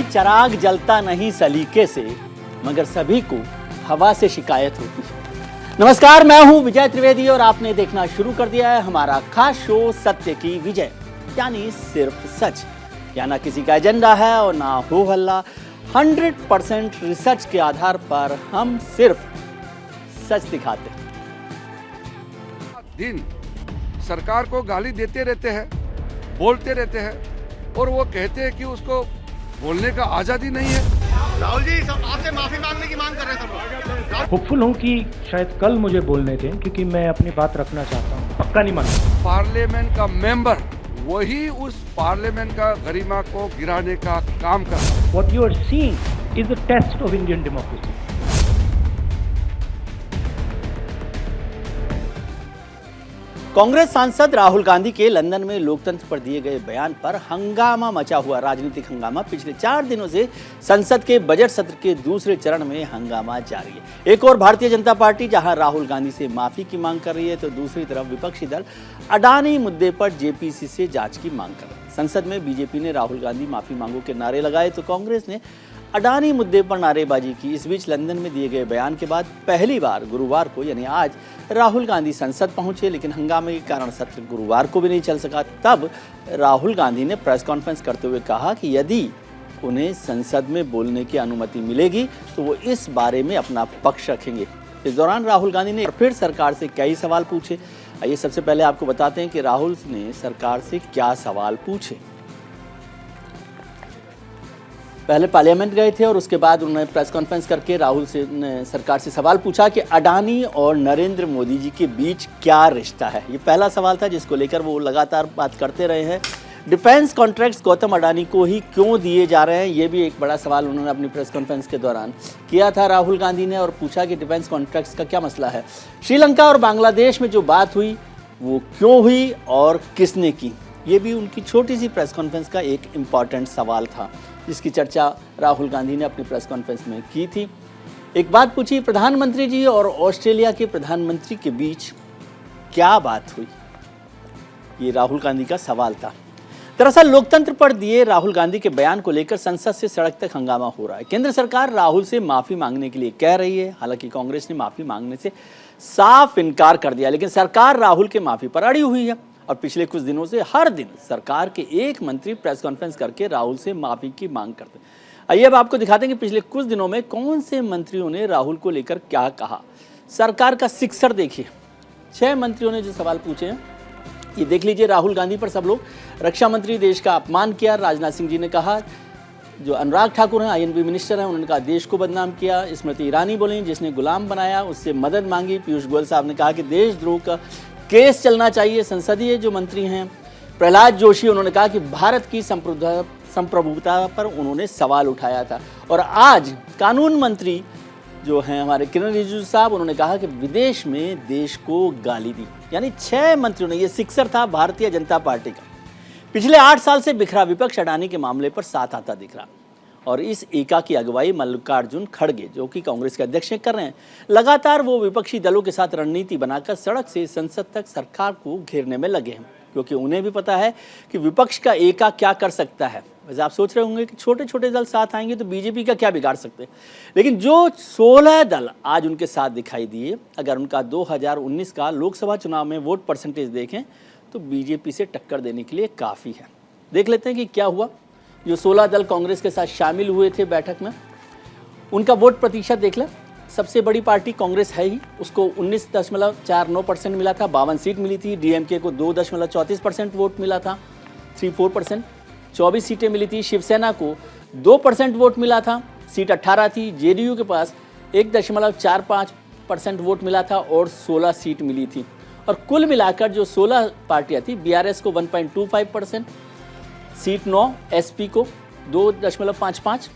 चिराग जलता नहीं सलीके से, मगर सभी को हवा से शिकायत होती है। नमस्कार, मैं हूं विजय त्रिवेदी और आपने देखना शुरू कर दिया है हमारा खास शो सत्य की विजय, यानी सिर्फ सच। यहाँ ना किसी का एजेंडा है और ना हो हल्ला। 100% रिसर्च के आधार पर हम सिर्फ सच दिखाते हैं। दिन सरकार को गाली देते रहते हैं, बोलते रहते हैं और वो कहते हैं कि उसको बोलने का आजादी नहीं है। राहुल जी सब आपसे माफी मांगने की मांग कर रहे हैं सब लोग। होपफुल हूँ कि शायद कल मुझे बोलने दें, क्योंकि मैं अपनी बात रखना चाहता हूँ, पक्का नहीं मानता। पार्लियामेंट का मेंबर वही उस पार्लियामेंट का गरिमा को गिराने का काम कर रहा है। What you are seeing is the test of Indian democracy. Congress सांसद राहुल गांधी के लंदन में लोकतंत्र पर दिए गए बयान पर हंगामा मचा हुआ। राजनीतिक हंगामा पिछले 4 दिनों से संसद के बजट सत्र के दूसरे चरण में हंगामा जारी है। एक और भारतीय जनता पार्टी जहां राहुल गांधी से माफी की मांग कर रही है, तो दूसरी तरफ विपक्षी दल अडानी मुद्दे पर जेपीसी से जांच की मांग कर रहे हैं। संसद में बीजेपी ने राहुल गांधी माफी मांगो के नारे लगाए, तो कांग्रेस ने अडानी मुद्दे पर नारेबाजी की। इस बीच लंदन में दिए गए बयान के बाद पहली बार गुरुवार को यानी आज राहुल गांधी संसद पहुंचे, लेकिन हंगामे के कारण सत्र गुरुवार को भी नहीं चल सका। तब राहुल गांधी ने प्रेस कॉन्फ्रेंस करते हुए कहा कि यदि उन्हें संसद में बोलने की अनुमति मिलेगी तो वो इस बारे में अपना पक्ष रखेंगे। इस दौरान राहुल गांधी ने फिर सरकार से कई सवाल पूछे। आइए सबसे पहले आपको बताते हैं कि राहुल ने सरकार से क्या सवाल पूछे। पहले पार्लियामेंट गए थे और उसके बाद उन्होंने प्रेस कॉन्फ्रेंस करके राहुल से सरकार से सवाल पूछा कि अडानी और नरेंद्र मोदी जी के बीच क्या रिश्ता है। ये पहला सवाल था जिसको लेकर वो लगातार बात करते रहे हैं। डिफेंस कॉन्ट्रैक्ट्स गौतम अडानी को ही क्यों दिए जा रहे हैं, ये भी एक बड़ा सवाल उन्होंने अपनी प्रेस कॉन्फ्रेंस के दौरान किया था राहुल गांधी ने, और पूछा कि डिफेंस कॉन्ट्रैक्ट्स का क्या मसला है। श्रीलंका और बांग्लादेश में जो बात हुई वो क्यों हुई और किसने की, ये भी उनकी छोटी सी प्रेस कॉन्फ्रेंस का एक इम्पॉर्टेंट सवाल था, जिसकी चर्चा राहुल गांधी ने अपनी प्रेस कॉन्फ्रेंस में की थी। एक बात पूछी, प्रधानमंत्री जी और ऑस्ट्रेलिया के प्रधानमंत्री के बीच क्या बात हुई, ये राहुल गांधी का सवाल था। दरअसल लोकतंत्र पर दिए राहुल गांधी के बयान को लेकर संसद से सड़क तक हंगामा हो रहा है। केंद्र सरकार राहुल से माफी मांगने के लिए कह रही है, हालांकि कांग्रेस ने माफी मांगने से साफ इनकार कर दिया, लेकिन सरकार राहुल के माफी पर अड़ी हुई है। और पिछले कुछ दिनों से हर दिन सरकार के एक मंत्री प्रेस कॉन्फ्रेंस करके राहुल से माफी की मांग करते हैं। आइए अब आपको दिखाते हैं कि पिछले कुछ दिनों में कौन से मंत्रियों ने राहुल को लेकर क्या कहा। सरकार का सिक्सर देखिए, 6 मंत्रियों ने जो सवाल पूछे हैं ये देख लीजिए। राहुल गांधी पर सब लोग, रक्षा मंत्री देश का अपमान किया, राजनाथ सिंह जी ने कहा। जो अनुराग ठाकुर हैं, आईएनबी मिनिस्टर हैं, उन्होंने कहा देश को बदनाम किया। स्मृति ईरानी बोली जिसने गुलाम बनाया उससे मदद मांगी। पीयूष गोयल साहब ने कहा कि देशद्रोह का केस चलना चाहिए। संसदीय जो मंत्री हैं प्रहलाद जोशी, उन्होंने कहा कि भारत की संप्रभुता पर उन्होंने सवाल उठाया था। और आज कानून मंत्री जो हैं हमारे किरण रिजिजू साहब, उन्होंने कहा कि विदेश में देश को गाली दी। यानी 6 मंत्रियों ने, ये सिक्सर था भारतीय जनता पार्टी का। पिछले 8 साल से बिखरा विपक्ष अडानी के मामले पर साथ आता दिख रहा, और इस एका की अगुवाई मल्लिकार्जुन खड़गे जो कि कांग्रेस के अध्यक्ष कर रहे हैं। लगातार वो विपक्षी दलों के साथ रणनीति बनाकर सड़क से संसद तक सरकार को घेरने में लगे हैं, क्योंकि उन्हें भी पता है कि विपक्ष का एका क्या कर सकता है। वैसे आप सोच रहे होंगे कि छोटे छोटे दल साथ आएंगे तो बीजेपी का क्या बिगाड़ सकते हैं, लेकिन जो 16 दल आज उनके साथ दिखाई दिए, अगर उनका 2019 का लोकसभा चुनाव में वोट परसेंटेज देखें तो बीजेपी से टक्कर देने के लिए काफ़ी है। देख लेते हैं कि क्या हुआ। जो 16 दल कांग्रेस के साथ शामिल हुए थे बैठक में, उनका वोट प्रतिशत देख लें। सबसे बड़ी पार्टी कांग्रेस है ही, उसको 19.49% मिला था, 52 सीट मिली थी। डीएमके को 2.34% वोट मिला था, 34%। 24 सीटें मिली थी। शिवसेना को 2% वोट मिला था, सीट 18 थी। जेडीयू के पास 1.45% वोट मिला था और 16 सीट मिली थी। और कुल मिलाकर जो 16 पार्टियां थी, बीआरएस को 1.25%, सीट 9, एसपी को 2.55,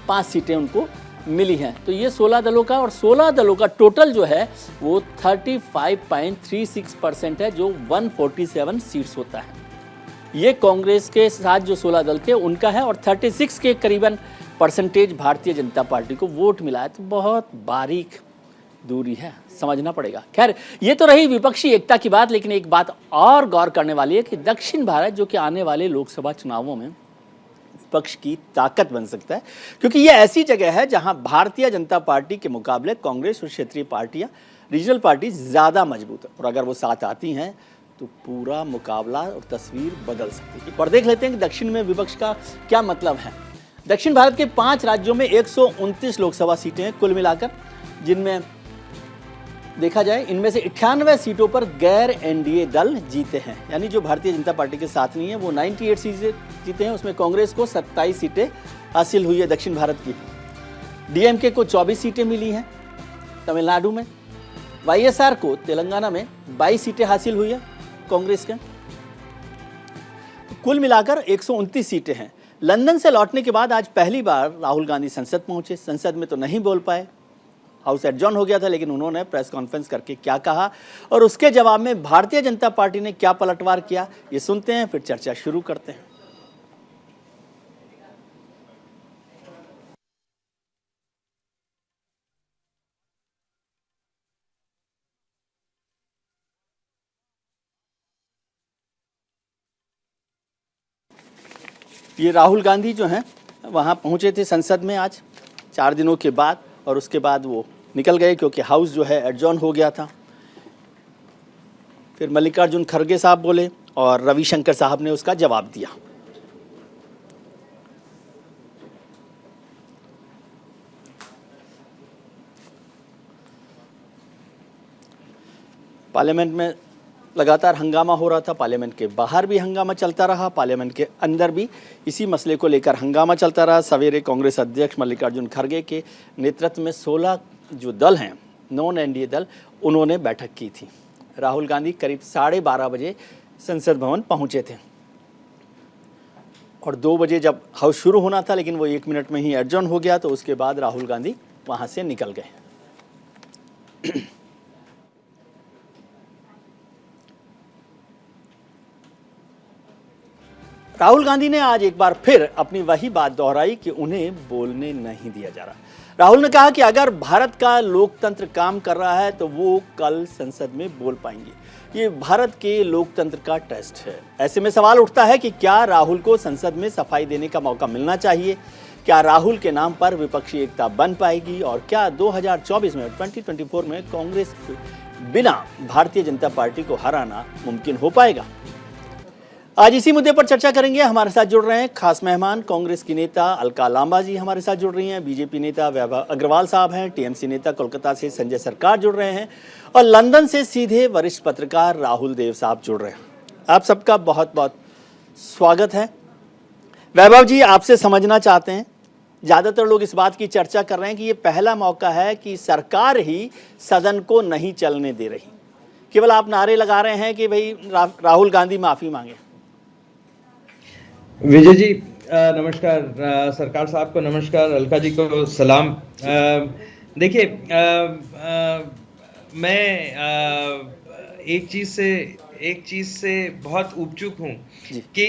5 सीटें उनको मिली हैं। तो ये 16 दलों का, और 16 दलों का टोटल जो है वो 35.36% है, जो 147 सीट्स होता है। ये कांग्रेस के साथ जो 16 दल थे उनका है, और 36 के करीबन परसेंटेज भारतीय जनता पार्टी को वोट मिला है। तो बहुत बारीक दूरी है, समझना पड़ेगा। खैर, ये तो रही विपक्षी एकता की बात, लेकिन एक बात और गौर करने वाली है कि दक्षिण भारत जो कि आने वाले लोकसभा चुनावों में विपक्ष की ताकत बन सकता है, क्योंकि ये ऐसी जगह है जहां भारतीय जनता पार्टी के मुकाबले कांग्रेस और क्षेत्रीय पार्टियां, रीजनल पार्टी ज़्यादा मजबूत है, और अगर वो साथ आती हैं तो पूरा मुकाबला और तस्वीर बदल सकती है। और देख लेते हैं कि दक्षिण में विपक्ष का क्या मतलब है। दक्षिण भारत के 5 राज्यों में 129 लोकसभा सीटें हैं कुल मिलाकर, जिनमें देखा जाए इनमें से 98 सीटों पर गैर एनडीए दल जीते हैं, यानी जो भारतीय जनता पार्टी के साथ नहीं है वो 98 सीटें जीते हैं। उसमें कांग्रेस को 27 सीटें हासिल हुई है दक्षिण भारत की, डीएमके को 24 सीटें मिली हैं तमिलनाडु में, वाईएसआर को तेलंगाना में 22 सीटें हासिल हुई है कांग्रेस के। कुल मिलाकर 129 सीटें हैं। लंदन से लौटने के बाद आज पहली बार राहुल गांधी संसद पहुंचे। संसद में तो नहीं बोल पाए, हाउस एडजॉर्न हो गया था, लेकिन उन्होंने प्रेस कॉन्फ्रेंस करके क्या कहा और उसके जवाब में भारतीय जनता पार्टी ने क्या पलटवार किया, ये सुनते हैं, फिर चर्चा शुरू करते हैं। ये राहुल गांधी जो हैं वहाँ पहुँचे थे संसद में आज 4 दिनों के बाद, और उसके बाद वो निकल गए क्योंकि हाउस जो है एडजॉर्न हो गया था। फिर मल्लिकार्जुन खड़गे साहब बोले और रविशंकर साहब ने उसका जवाब दिया। पार्लियामेंट में लगातार हंगामा हो रहा था, पार्लियामेंट के बाहर भी हंगामा चलता रहा, पार्लियामेंट के अंदर भी इसी मसले को लेकर हंगामा चलता रहा। सवेरे कांग्रेस अध्यक्ष मल्लिकार्जुन खड़गे के नेतृत्व में 16 जो दल हैं, नॉन एनडीए दल, उन्होंने बैठक की थी। राहुल गांधी करीब 12:30 बजे संसद भवन पहुंचे थे और 2 बजे जब हाउस शुरू होना था, लेकिन वो 1 मिनट में ही एडजॉर्न हो गया, तो उसके बाद राहुल गांधी वहाँ से निकल गए। राहुल गांधी ने आज एक बार फिर अपनी वही बात दोहराई कि उन्हें बोलने नहीं दिया जा रहा। राहुल ने कहा कि अगर भारत का लोकतंत्र काम कर रहा है तो वो कल संसद में बोल पाएंगे। ये भारत के लोकतंत्र का टेस्ट है। ऐसे में सवाल उठता है कि क्या राहुल को संसद में सफाई देने का मौका मिलना चाहिए? क्या राहुल के नाम पर विपक्षी एकता बन पाएगी? और क्या 2024 में 2024 में कांग्रेस के बिना भारतीय जनता पार्टी को हराना मुमकिन हो पाएगा? आज इसी मुद्दे पर चर्चा करेंगे। हमारे साथ जुड़ रहे हैं खास मेहमान, कांग्रेस की नेता अलका लांबा जी हमारे साथ जुड़ रही हैं, बीजेपी नेता वैभव अग्रवाल साहब हैं, टीएमसी नेता कोलकाता से संजय सरकार जुड़ रहे हैं, और लंदन से सीधे वरिष्ठ पत्रकार राहुल देव साहब जुड़ रहे हैं। आप सबका बहुत बहुत स्वागत है। वैभव जी, आपसे समझना चाहते हैं, ज़्यादातर लोग इस बात की चर्चा कर रहे हैं कि ये पहला मौका है कि सरकार ही सदन को नहीं चलने दे रही, केवल आप नारे लगा रहे हैं कि भाई राहुल गांधी माफ़ी मांगे। विजय जी नमस्कार, सरकार साहब को नमस्कार, अलका जी को सलाम। देखिए, मैं एक चीज से बहुत उपचुक हूँ कि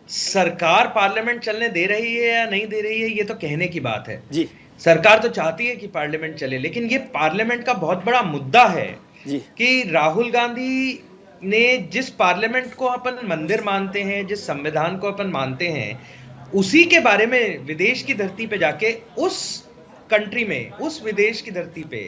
सरकार पार्लियामेंट चलने दे रही है या नहीं दे रही है, ये तो कहने की बात है जी। सरकार तो चाहती है कि पार्लियामेंट चले, लेकिन ये पार्लियामेंट का बहुत बड़ा मुद्दा है जी कि राहुल गांधी ने जिस पार्लियामेंट को अपन मंदिर मानते हैं, जिस संविधान को अपन मानते हैं, उसी के बारे में विदेश की धरती पे जाके, उस कंट्री में, उस विदेश की धरती पे,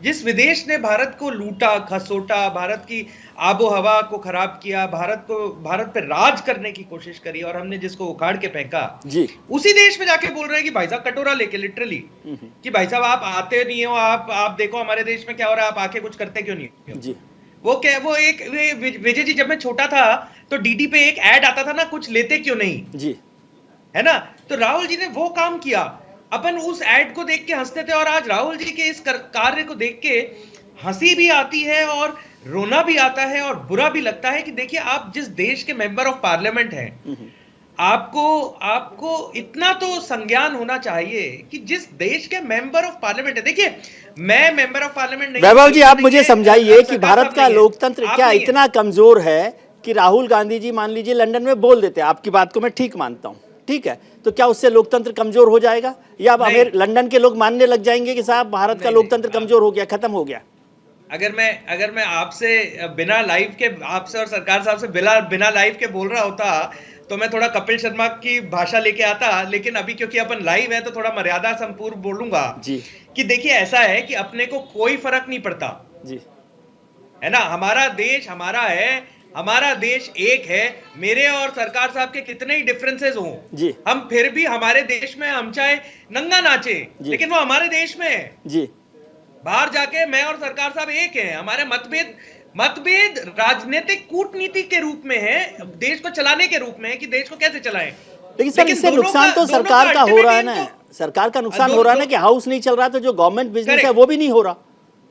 जिस विदेश ने भारत को लूटा खसोटा, भारत की आबो हवा को खराब किया, भारत पे राज करने की कोशिश करी और हमने जिसको उखाड़ के फेंका जी, उसी देश में जाके बोल रहे हैं कि भाई साहब कटोरा लेके, लिटरली, कि भाई साहब आप आते नहीं हो, आप देखो हमारे देश में क्या हो रहा है, आप आके कुछ करते क्यों नहीं जी। वो एक विजय जी, जब मैं छोटा था तो डीडी पे एक ऐड आता था ना, कुछ लेते क्यों नहीं जी, है ना? तो राहुल जी ने वो काम किया। अपन उस ऐड को देख के हंसते थे, और आज राहुल जी के इस कार्य को देख के हंसी भी आती है और रोना भी आता है और बुरा भी लगता है कि देखिए, आप जिस देश के मेंबर ऑफ पार्लियामेंट हैं, आपको इतना तो संज्ञान होना चाहिए कि जिस देश के मेंबर ऑफ पार्लियामेंट है, देखिए मैं मेंबर ऑफ पार्लियामेंट नहीं। वैभव जी, आप मुझे समझाइए कि भारत का लोकतंत्र क्या इतना कमजोर है कि राहुल गांधी जी मान लीजिए लंदन में बोल देते हैं, आपकी बात को मैं ठीक मानता हूँ, ठीक है, तो क्या उससे लोकतंत्र कमजोर हो जाएगा, या अब लंदन के लोग मानने लग जाएंगे कि साहब भारत का लोकतंत्र कमजोर हो गया, खत्म हो गया? अगर मैं आपसे बिना लाइव के, आपसे और सरकार साहब से बिना लाइव के बोल रहा होता तो मैं थोड़ा कपिल शर्मा की भाषा लेके आता, लेकिन अभी क्योंकि अपन लाइव है तो थोड़ा मर्यादा संपूर्ण बोलूंगा जी कि देखिए ऐसा है कि अपने को कोई फर्क नहीं पड़ता, जी है ना। हमारा देश हमारा है, हमारा देश एक है। मेरे और सरकार साहब के कितने ही डिफरेंसेस हों, जी हम फिर भी हमारे देश में हम चाहे नंगा नाचे, लेकिन वो हमारे देश में है। जी बाहर जाके मैं और सरकार साहब एक हैं। हमारे मतभेद राजनीतिक कूटनीति के रूप में है, देश को चलाने के रूप में है कि देश को कैसे चलाएं। लेकिन सर इससे नुकसान तो सरकार का हो रहा है ना, सरकार का नुकसान हो रहा है ना कि हाउस नहीं चल रहा, तो जो गवर्नमेंट बिजनेस है वो भी नहीं हो रहा।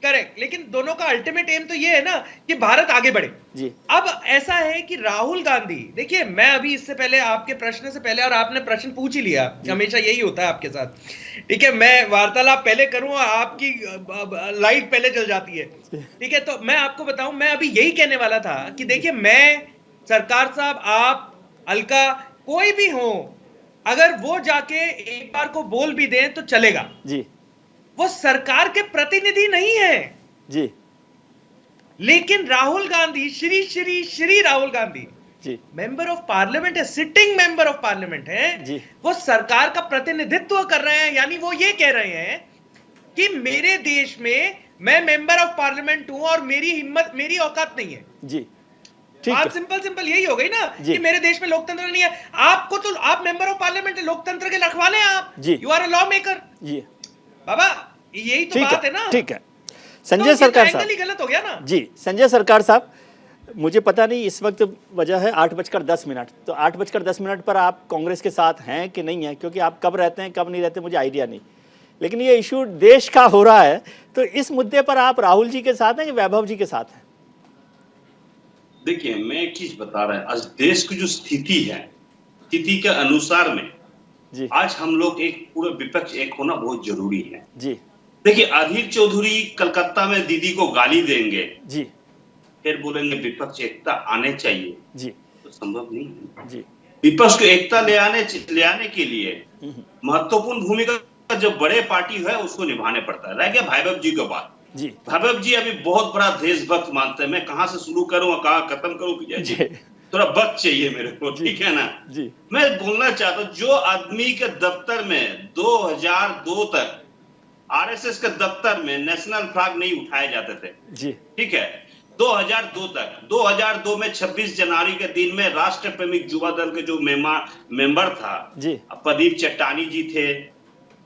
करेक्ट, लेकिन दोनों का अल्टीमेट एम तो ये है ना कि भारत आगे बढ़े जी। अब ऐसा है कि राहुल गांधी, देखिए मैं अभी इससे पहले आपके प्रश्न से पहले, और आपने प्रश्न पूछ ही लिया, हमेशा यही होता है आपके साथ, ठीक है, मैं वार्तालाप पहले करूं और आपकी लाइट पहले जल जाती है, ठीक है। तो मैं आपको बताऊं, मैं अभी यही कहने वाला था कि देखिए मैं, सरकार साहब, आप, अलका, कोई भी हो, अगर वो जाके एक बार को बोल भी दें तो चलेगा जी। वो सरकार के प्रतिनिधि नहीं है जी। लेकिन Rahul Gandhi, Shri Rahul Gandhi ji member of parliament है, सिटिंग मेंबर ऑफ पार्लियामेंट है जी। वो सरकार का प्रतिनिधित्व कर रहे हैं। यानी वो ये कह रहे हैं कि मेरे देश में मैं मेंबर ऑफ पार्लियामेंट हूं और मेरी हिम्मत, मेरी औकात नहीं है जी। ठीक बात है। सिंपल यही हो गई ना कि मेरे देश में लोकतंत्र नहीं है। आपको तो, आप मेंबर ऑफ पार्लियामेंट है, लोकतंत्र के रखवाले हैं आप, you are a law maker ji बाबा, यही तो बात है ना। ठीक है संजय सरकार साहब, ही गलत हो गया ना जी। संजय सरकार साहब, मुझे पता नहीं इस वक्त वजह है 8:10, तो 8:10 पर आप कांग्रेस के साथ हैं कि नहीं है, क्योंकि आप कब रहते हैं कब नहीं रहते मुझे आइडिया नहीं, लेकिन ये इशू देश का हो रहा है, तो इस मुद्दे पर आप राहुल जी के साथ हैं कि वैभव जी के साथ हैं? देखिए मैं एक चीज बता रहा हूं, आज देश की जो स्थिति है, स्थिति के अनुसार में जी। आज हम लोग एक पूरे विपक्ष एक होना बहुत जरूरी है जी। देखिए अधीर चौधरी कलकत्ता में दीदी को गाली देंगे जी। फिर बोलेंगे विपक्ष एकता आने चाहिए जी। तो संभव नहीं है। जी। विपक्ष को एकता ले आने के लिए महत्वपूर्ण भूमिका जो बड़े पार्टी है उसको निभाने पड़ता है। रह गया वैभव जी के बात, जी। वैभव जी अभी बहुत बड़ा देशभक्त मानते हैं, मैं कहां से शुरू करूं और कहां खत्म करूं जी, थोड़ा वक्त चाहिए मेरे को, ठीक है ना जी। मैं बोलना चाहता हूं, जो आदमी के दफ्तर में 2002 तक आरएसएस के दफ्तर में नेशनल फ्लैग नहीं उठाए जाते थे जी। ठीक है, 2002 तक, 2002 में 26 जनवरी के दिन में राष्ट्र प्रेमिक युवा दल के जो मेंबर था जी। प्रदीप चट्टानी जी थे,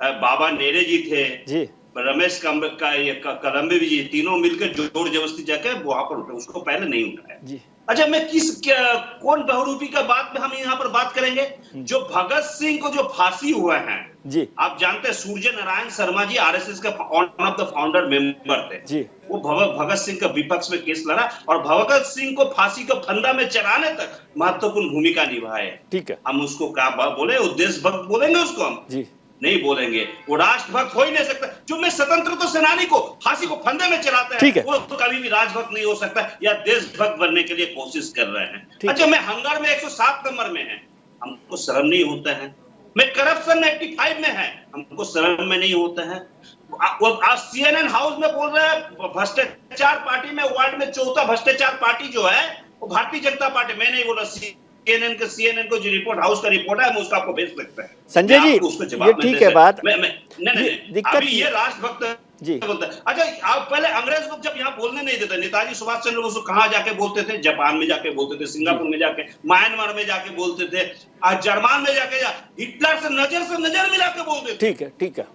बाबा नेरे जी थे जी। रमेश कलम्बे जी, तीनों मिलकर जोर जबरदस्ती जाकर वहां पर उठे, उसको पहले नहीं उठाया जी। अच्छा मैं कौन बहुरूपी का बात में हम यहाँ पर बात करेंगे, जो भगत सिंह को जो फांसी हुआ है जी। आप जानते हैं सूर्य नारायण शर्मा जी आरएसएस का one of the founder member थे जी। वो भगत सिंह का विपक्ष में केस लड़ा और भगत सिंह को फांसी का फंदा में चढ़ाने तक महत्वपूर्ण भूमिका निभाए। ठीक है, हम उसको क्या बोले, उद्देश्य भक्त बोलेंगे उसको हम जी नहीं बोलेंगे, वो राष्ट्रभक्त हो ही नहीं सकता। जो मैं स्वतंत्रता सेनानी को फांसी को फंदे में चलाता है वो तो कभी भी राजभक्त नहीं हो सकता या देशभक्त बनने के लिए कोशिश कर रहे हैं। अच्छा मैं हंगार में 107 नंबर में है, हमको शर्म नहीं होता है। मैं करप्शन 95 में है, हमको शर्म में नहीं होता है। आज CNN हाउस में बोल रहे हैं भ्रष्टाचार पार्टी में वर्ल्ड में चौथा भ्रष्टाचार पार्टी जो है वो भारतीय जनता पार्टी। मैं नहीं बोला, CNN को जो रिपोर्ट हाउस का रिपोर्ट है, हम उसका आपको भेज सकते हैं। संजय जी ये ठीक है बात, दिक्कत अभी ये राष्ट्रभक्त जी बोलता है। अच्छा आप पहले अंग्रेज लोग जब यहाँ बोलने नहीं देते, नेताजी सुभाष चंद्र बोस कहाँ जाके बोलते थे, जापान में जाके बोलते थे, सिंगापुर में जाके, म्यांमार में जाके बोलते थे, जर्मन में जाके हिटलर से नजर मिला के बोलते थे। ठीक है, ठीक है,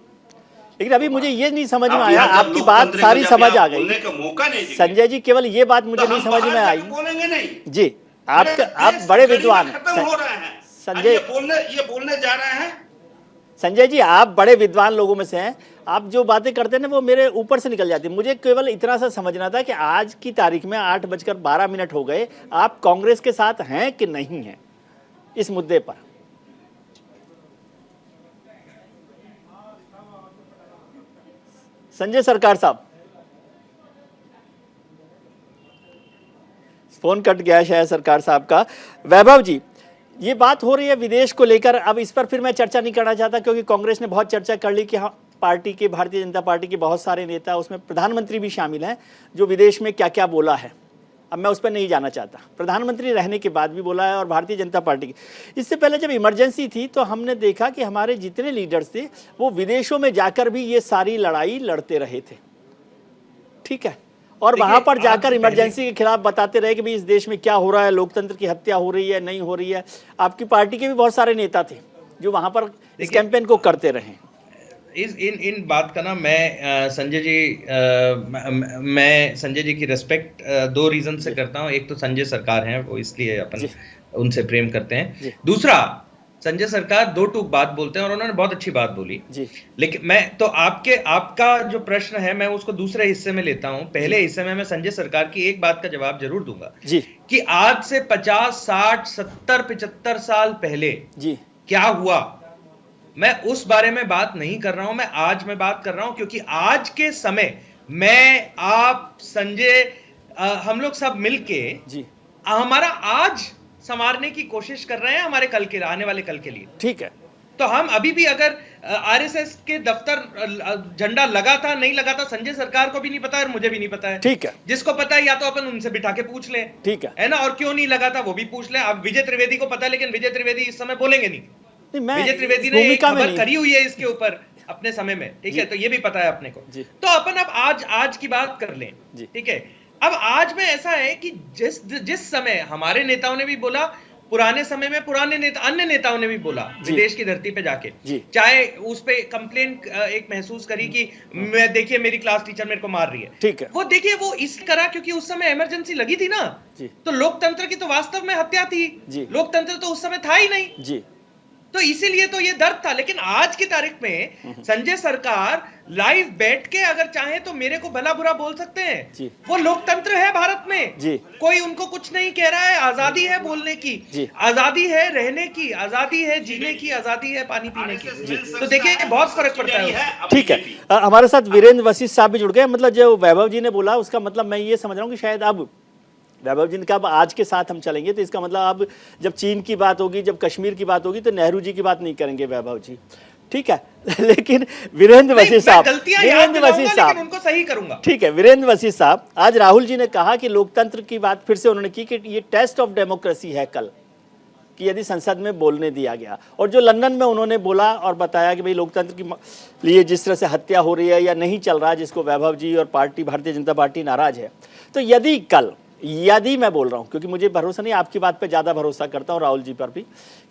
लेकिन अभी मुझे ये नहीं समझ में आया, आपकी बात सारी समझ आ गई मौका नहीं संजय जी, केवल ये बात मुझे नहीं समझ में आई। बोलेंगे नहीं जी, आप बड़े विद्वान खत्म हो रहा है संजय, ये बोलने जा रहे हैं संजय जी, आप बड़े विद्वान लोगों में से हैं, आप जो बातें करते हैं ना वो मेरे ऊपर से निकल जाती है। मुझे केवल इतना सा समझना था कि आज की तारीख में 8:12 हो गए, आप कांग्रेस के साथ हैं कि नहीं हैं इस मुद्दे पर? संजय सरकार साहब, फोन कट गया शायद सरकार साहब का। वैभव जी, ये बात हो रही है विदेश को लेकर, अब इस पर फिर मैं चर्चा नहीं करना चाहता क्योंकि कांग्रेस ने बहुत चर्चा कर ली कि हाँ पार्टी के, भारतीय जनता पार्टी के बहुत सारे नेता, उसमें प्रधानमंत्री भी शामिल हैं, जो विदेश में क्या क्या बोला है। अब मैं उस पर नहीं जाना चाहता। प्रधानमंत्री रहने के बाद भी बोला है और भारतीय जनता पार्टी की। इससे पहले जब इमरजेंसी थी तो हमने देखा कि हमारे जितने लीडर्स थे वो विदेशों में जाकर भी ये सारी लड़ाई लड़ते रहे थे, ठीक है, और वहां पर जाकर इमरजेंसी के खिलाफ बताते रहे कि भाई इस देश में क्या हो रहा है, लोकतंत्र की हत्या हो रही है, नहीं हो रही है। आपकी पार्टी के भी बहुत सारे नेता थे जो वहां पर इस कैंपेन को करते रहे। इन बात का ना मैं संजय जी की रिस्पेक्ट दो रीजन से करता हूं। एक तो संजय सरकार हैं, वो इसलिए अपन उनसे प्रेम करते हैं। दूसरा, संजय सरकार दो टूक बात बोलते हैं और उन्होंने बहुत अच्छी बात बोली जी। लेकिन मैं तो आपका जो प्रश्न है मैं उसको दूसरे हिस्से में लेता हूं। पहले हिस्से में मैं संजय सरकार की एक बात का जवाब जरूर दूंगा जी, कि आज से 50, 60, 70, 75 साल पहले जी क्या हुआ, मैं उस बारे में बात नहीं कर रहा हूं। मैं आज में बात कर रहा हूं, क्योंकि आज के समय मैं, आप, संजय, हम लोग सब मिलके जी हमारा आज संवारने की कोशिश कर रहे हैं हमारे कल के, आने वाले कल के लिए, ठीक है। तो हम अभी भी अगर आरएसएस के दफ्तर झंडा लगा था नहीं लगा था, संजय सरकार को भी नहीं पता और मुझे भी नहीं पता है, ठीक है। जिसको पता है या तो अपन उनसे बिठा के पूछ लें, ठीक है ना, और क्यों नहीं लगा था वो भी पूछ लें। अब विजय त्रिवेदी को पता है, लेकिन विजय त्रिवेदी इस समय बोलेंगे नहीं। विजय त्रिवेदी ने एक खबर करी हुई है इसके ऊपर अपने समय में, ठीक है, तो ये भी पता है अपने को। तो अपन अब आज की बात कर लें, ठीक है। अब आज में ऐसा है कि जिस समय हमारे नेताओं ने भी बोला, पुराने समय में पुराने नेता, अन्य नेताओं ने भी बोला विदेश की धरती पे जाके, चाहे उस पे कंप्लेन एक महसूस करी कि मैं, देखिए मेरी क्लास टीचर मेरे को मार रही है, ठीक है, वो देखिए वो इस करा क्योंकि उस समय इमरजेंसी लगी थी ना, तो लोकतंत्र की तो वास्तव में हत्या थी, लोकतंत्र तो उस समय था ही नहीं, तो इसीलिए तो ये दर्द था। लेकिन आज की तारीख में संजय सरकार लाइव बैठ के अगर चाहे तो मेरे को भला बुरा बोल सकते हैं। वो लोकतंत्र है भारत में, कोई उनको कुछ नहीं कह रहा है। आजादी है बोलने की, आजादी है रहने की, आजादी है जीने की, आजादी है पानी पीने की। तो देखिए बहुत फर्क पड़ता है। ठीक है, हमारे साथ वीरेंद्र वशिष्ठ साहब भी जुड़ गए। मतलब जो वैभव जी ने बोला उसका मतलब मैं ये समझ रहा हूँ कि शायद अब वैभव जी का आज के साथ हम चलेंगे तो इसका मतलब अब जब चीन की बात होगी, जब कश्मीर की बात होगी तो नेहरू जी की बात नहीं करेंगे वैभव जी, ठीक है। लेकिन वीरेंद्र वशिष्ठ साहब, उनको सही करूंगा, ठीक है। वीरेंद्र वशिष्ठ साहब, आज राहुल जी ने कहा कि लोकतंत्र की बात फिर से उन्होंने की कि ये टेस्ट ऑफ डेमोक्रेसी है कल, कि यदि संसद में बोलने दिया गया। और जो लंदन में उन्होंने बोला और बताया कि भाई लोकतंत्र के लिए जिस तरह से हत्या हो रही है या नहीं चल रहा, जिसको वैभव जी और पार्टी भारतीय जनता पार्टी नाराज है, तो यदि मैं बोल रहा हूं क्योंकि मुझे भरोसा नहीं, आपकी बात पे ज्यादा भरोसा करता हूं राहुल जी पर भी,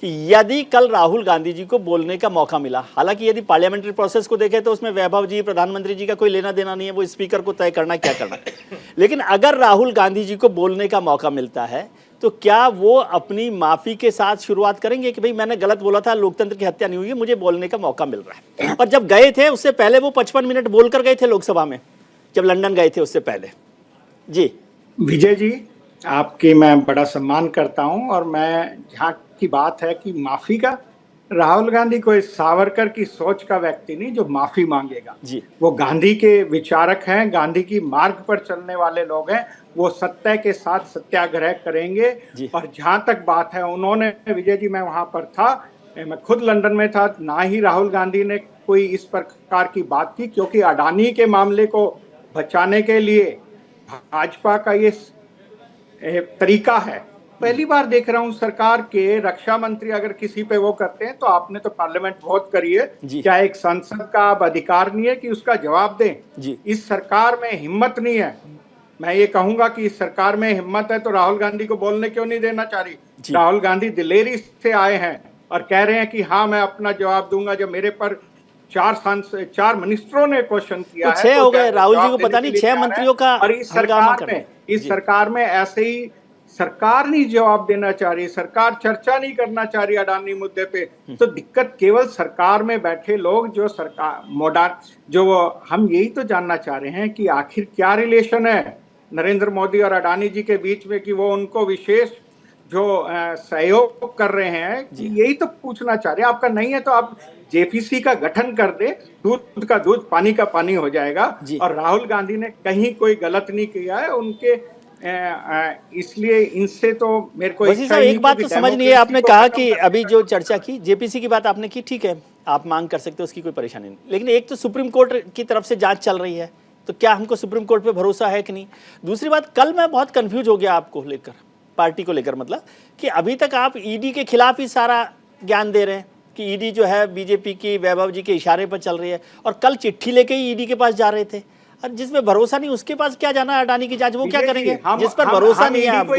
कि यदि कल राहुल गांधी जी को बोलने का मौका मिला, हालांकि यदि पार्लियामेंट्री प्रोसेस को देखें तो उसमें वैभव जी, प्रधानमंत्री जी का कोई लेना देना नहीं है, वो स्पीकर को तय करना क्या करना है। लेकिन अगर राहुल गांधी जी को बोलने का मौका मिलता है तो क्या वो अपनी माफी के साथ शुरुआत करेंगे कि भाई मैंने गलत बोला था, लोकतंत्र की हत्या नहीं हुई है, मुझे बोलने का मौका मिल रहा है। और जब गए थे उससे पहले वो 55 मिनट बोलकर गए थे लोकसभा में, जब लंदन गए थे उससे पहले। जी विजय जी, आपकी मैं बड़ा सम्मान करता हूं, और मैं जहाँ की बात है कि माफी का, राहुल गांधी कोई सावरकर की सोच का व्यक्ति नहीं जो माफी मांगेगा जी। वो गांधी के विचारक हैं, गांधी की मार्ग पर चलने वाले लोग हैं, वो सत्य के साथ सत्याग्रह करेंगे। और जहाँ तक बात है, उन्होंने, विजय जी मैं वहाँ पर था, मैं खुद लंदन में था, ना ही राहुल गांधी ने कोई इस प्रकार की बात की, क्योंकि अडानी के मामले को बचाने के लिए भाजपा का ये तरीका है। पहली बार देख रहा हूं सरकार के रक्षा मंत्री अगर किसी पे वो करते हैं, तो आपने तो पार्लियामेंट बहुत करी है, क्या एक सांसद का अब अधिकार नहीं है कि उसका जवाब दें? इस सरकार में हिम्मत नहीं है। मैं ये कहूंगा कि इस सरकार में हिम्मत है तो राहुल गांधी को बोलने क्यों नहीं देना चाह रही? राहुल गांधी दिलेरी से आए हैं और कह रहे हैं कि हाँ मैं अपना जवाब दूंगा। जब मेरे पर 4 मिनिस्टरों ने क्वेश्चन किया है, 6 हो गए, राहुल जी को पता नहीं 6 मंत्रियों का। और इस सरकार में ऐसे ही सरकार नहीं जवाब देना चाह रही, सरकार चर्चा नहीं करना चाह रही अडानी मुद्दे पे, तो दिक्कत केवल सरकार में बैठे लोग जो सरकार हम यही तो जानना चाह रहे हैं कि आखिर क्या रिलेशन है नरेंद्र मोदी और अडानी जी के बीच में, कि वो उनको विशेष जो सहयोग कर रहे हैं, यही तो पूछना चाह रहे हैं। आपका नहीं है तो आप जेपीसी का गठन कर दे, दूध का दूध पानी का पानी हो जाएगा। और राहुल गांधी ने कहीं कोई गलत नहीं किया है उनके, इसलिए इनसे तो मेरे को एक बात तो समझ नहीं है। आपने कहा कि अभी जो चर्चा की जेपीसी की बात आपने की, ठीक है, आप मांग कर सकते हो, उसकी कोई परेशानी नहीं। लेकिन एक तो सुप्रीम कोर्ट की तरफ से जांच चल रही है तो क्या हमको सुप्रीम कोर्ट पे भरोसा है कि नहीं? दूसरी बात, कल मैं बहुत कंफ्यूज हो गया आपको लेकर, पार्टी को लेकर, मतलब कि अभी तक आप ईडी के खिलाफ ही सारा ज्ञान दे रहे हैं कि ईडी जो है बीजेपी की वैभव जी के इशारे पर चल रही है, और कल चिट्ठी लेके ही ईडी के पास जा रहे थे। और जिसमें भरोसा नहीं उसके पास क्या जाना है अडानी की जांच, वो क्या करेंगे? जिस पर भरोसा नहीं है आपको,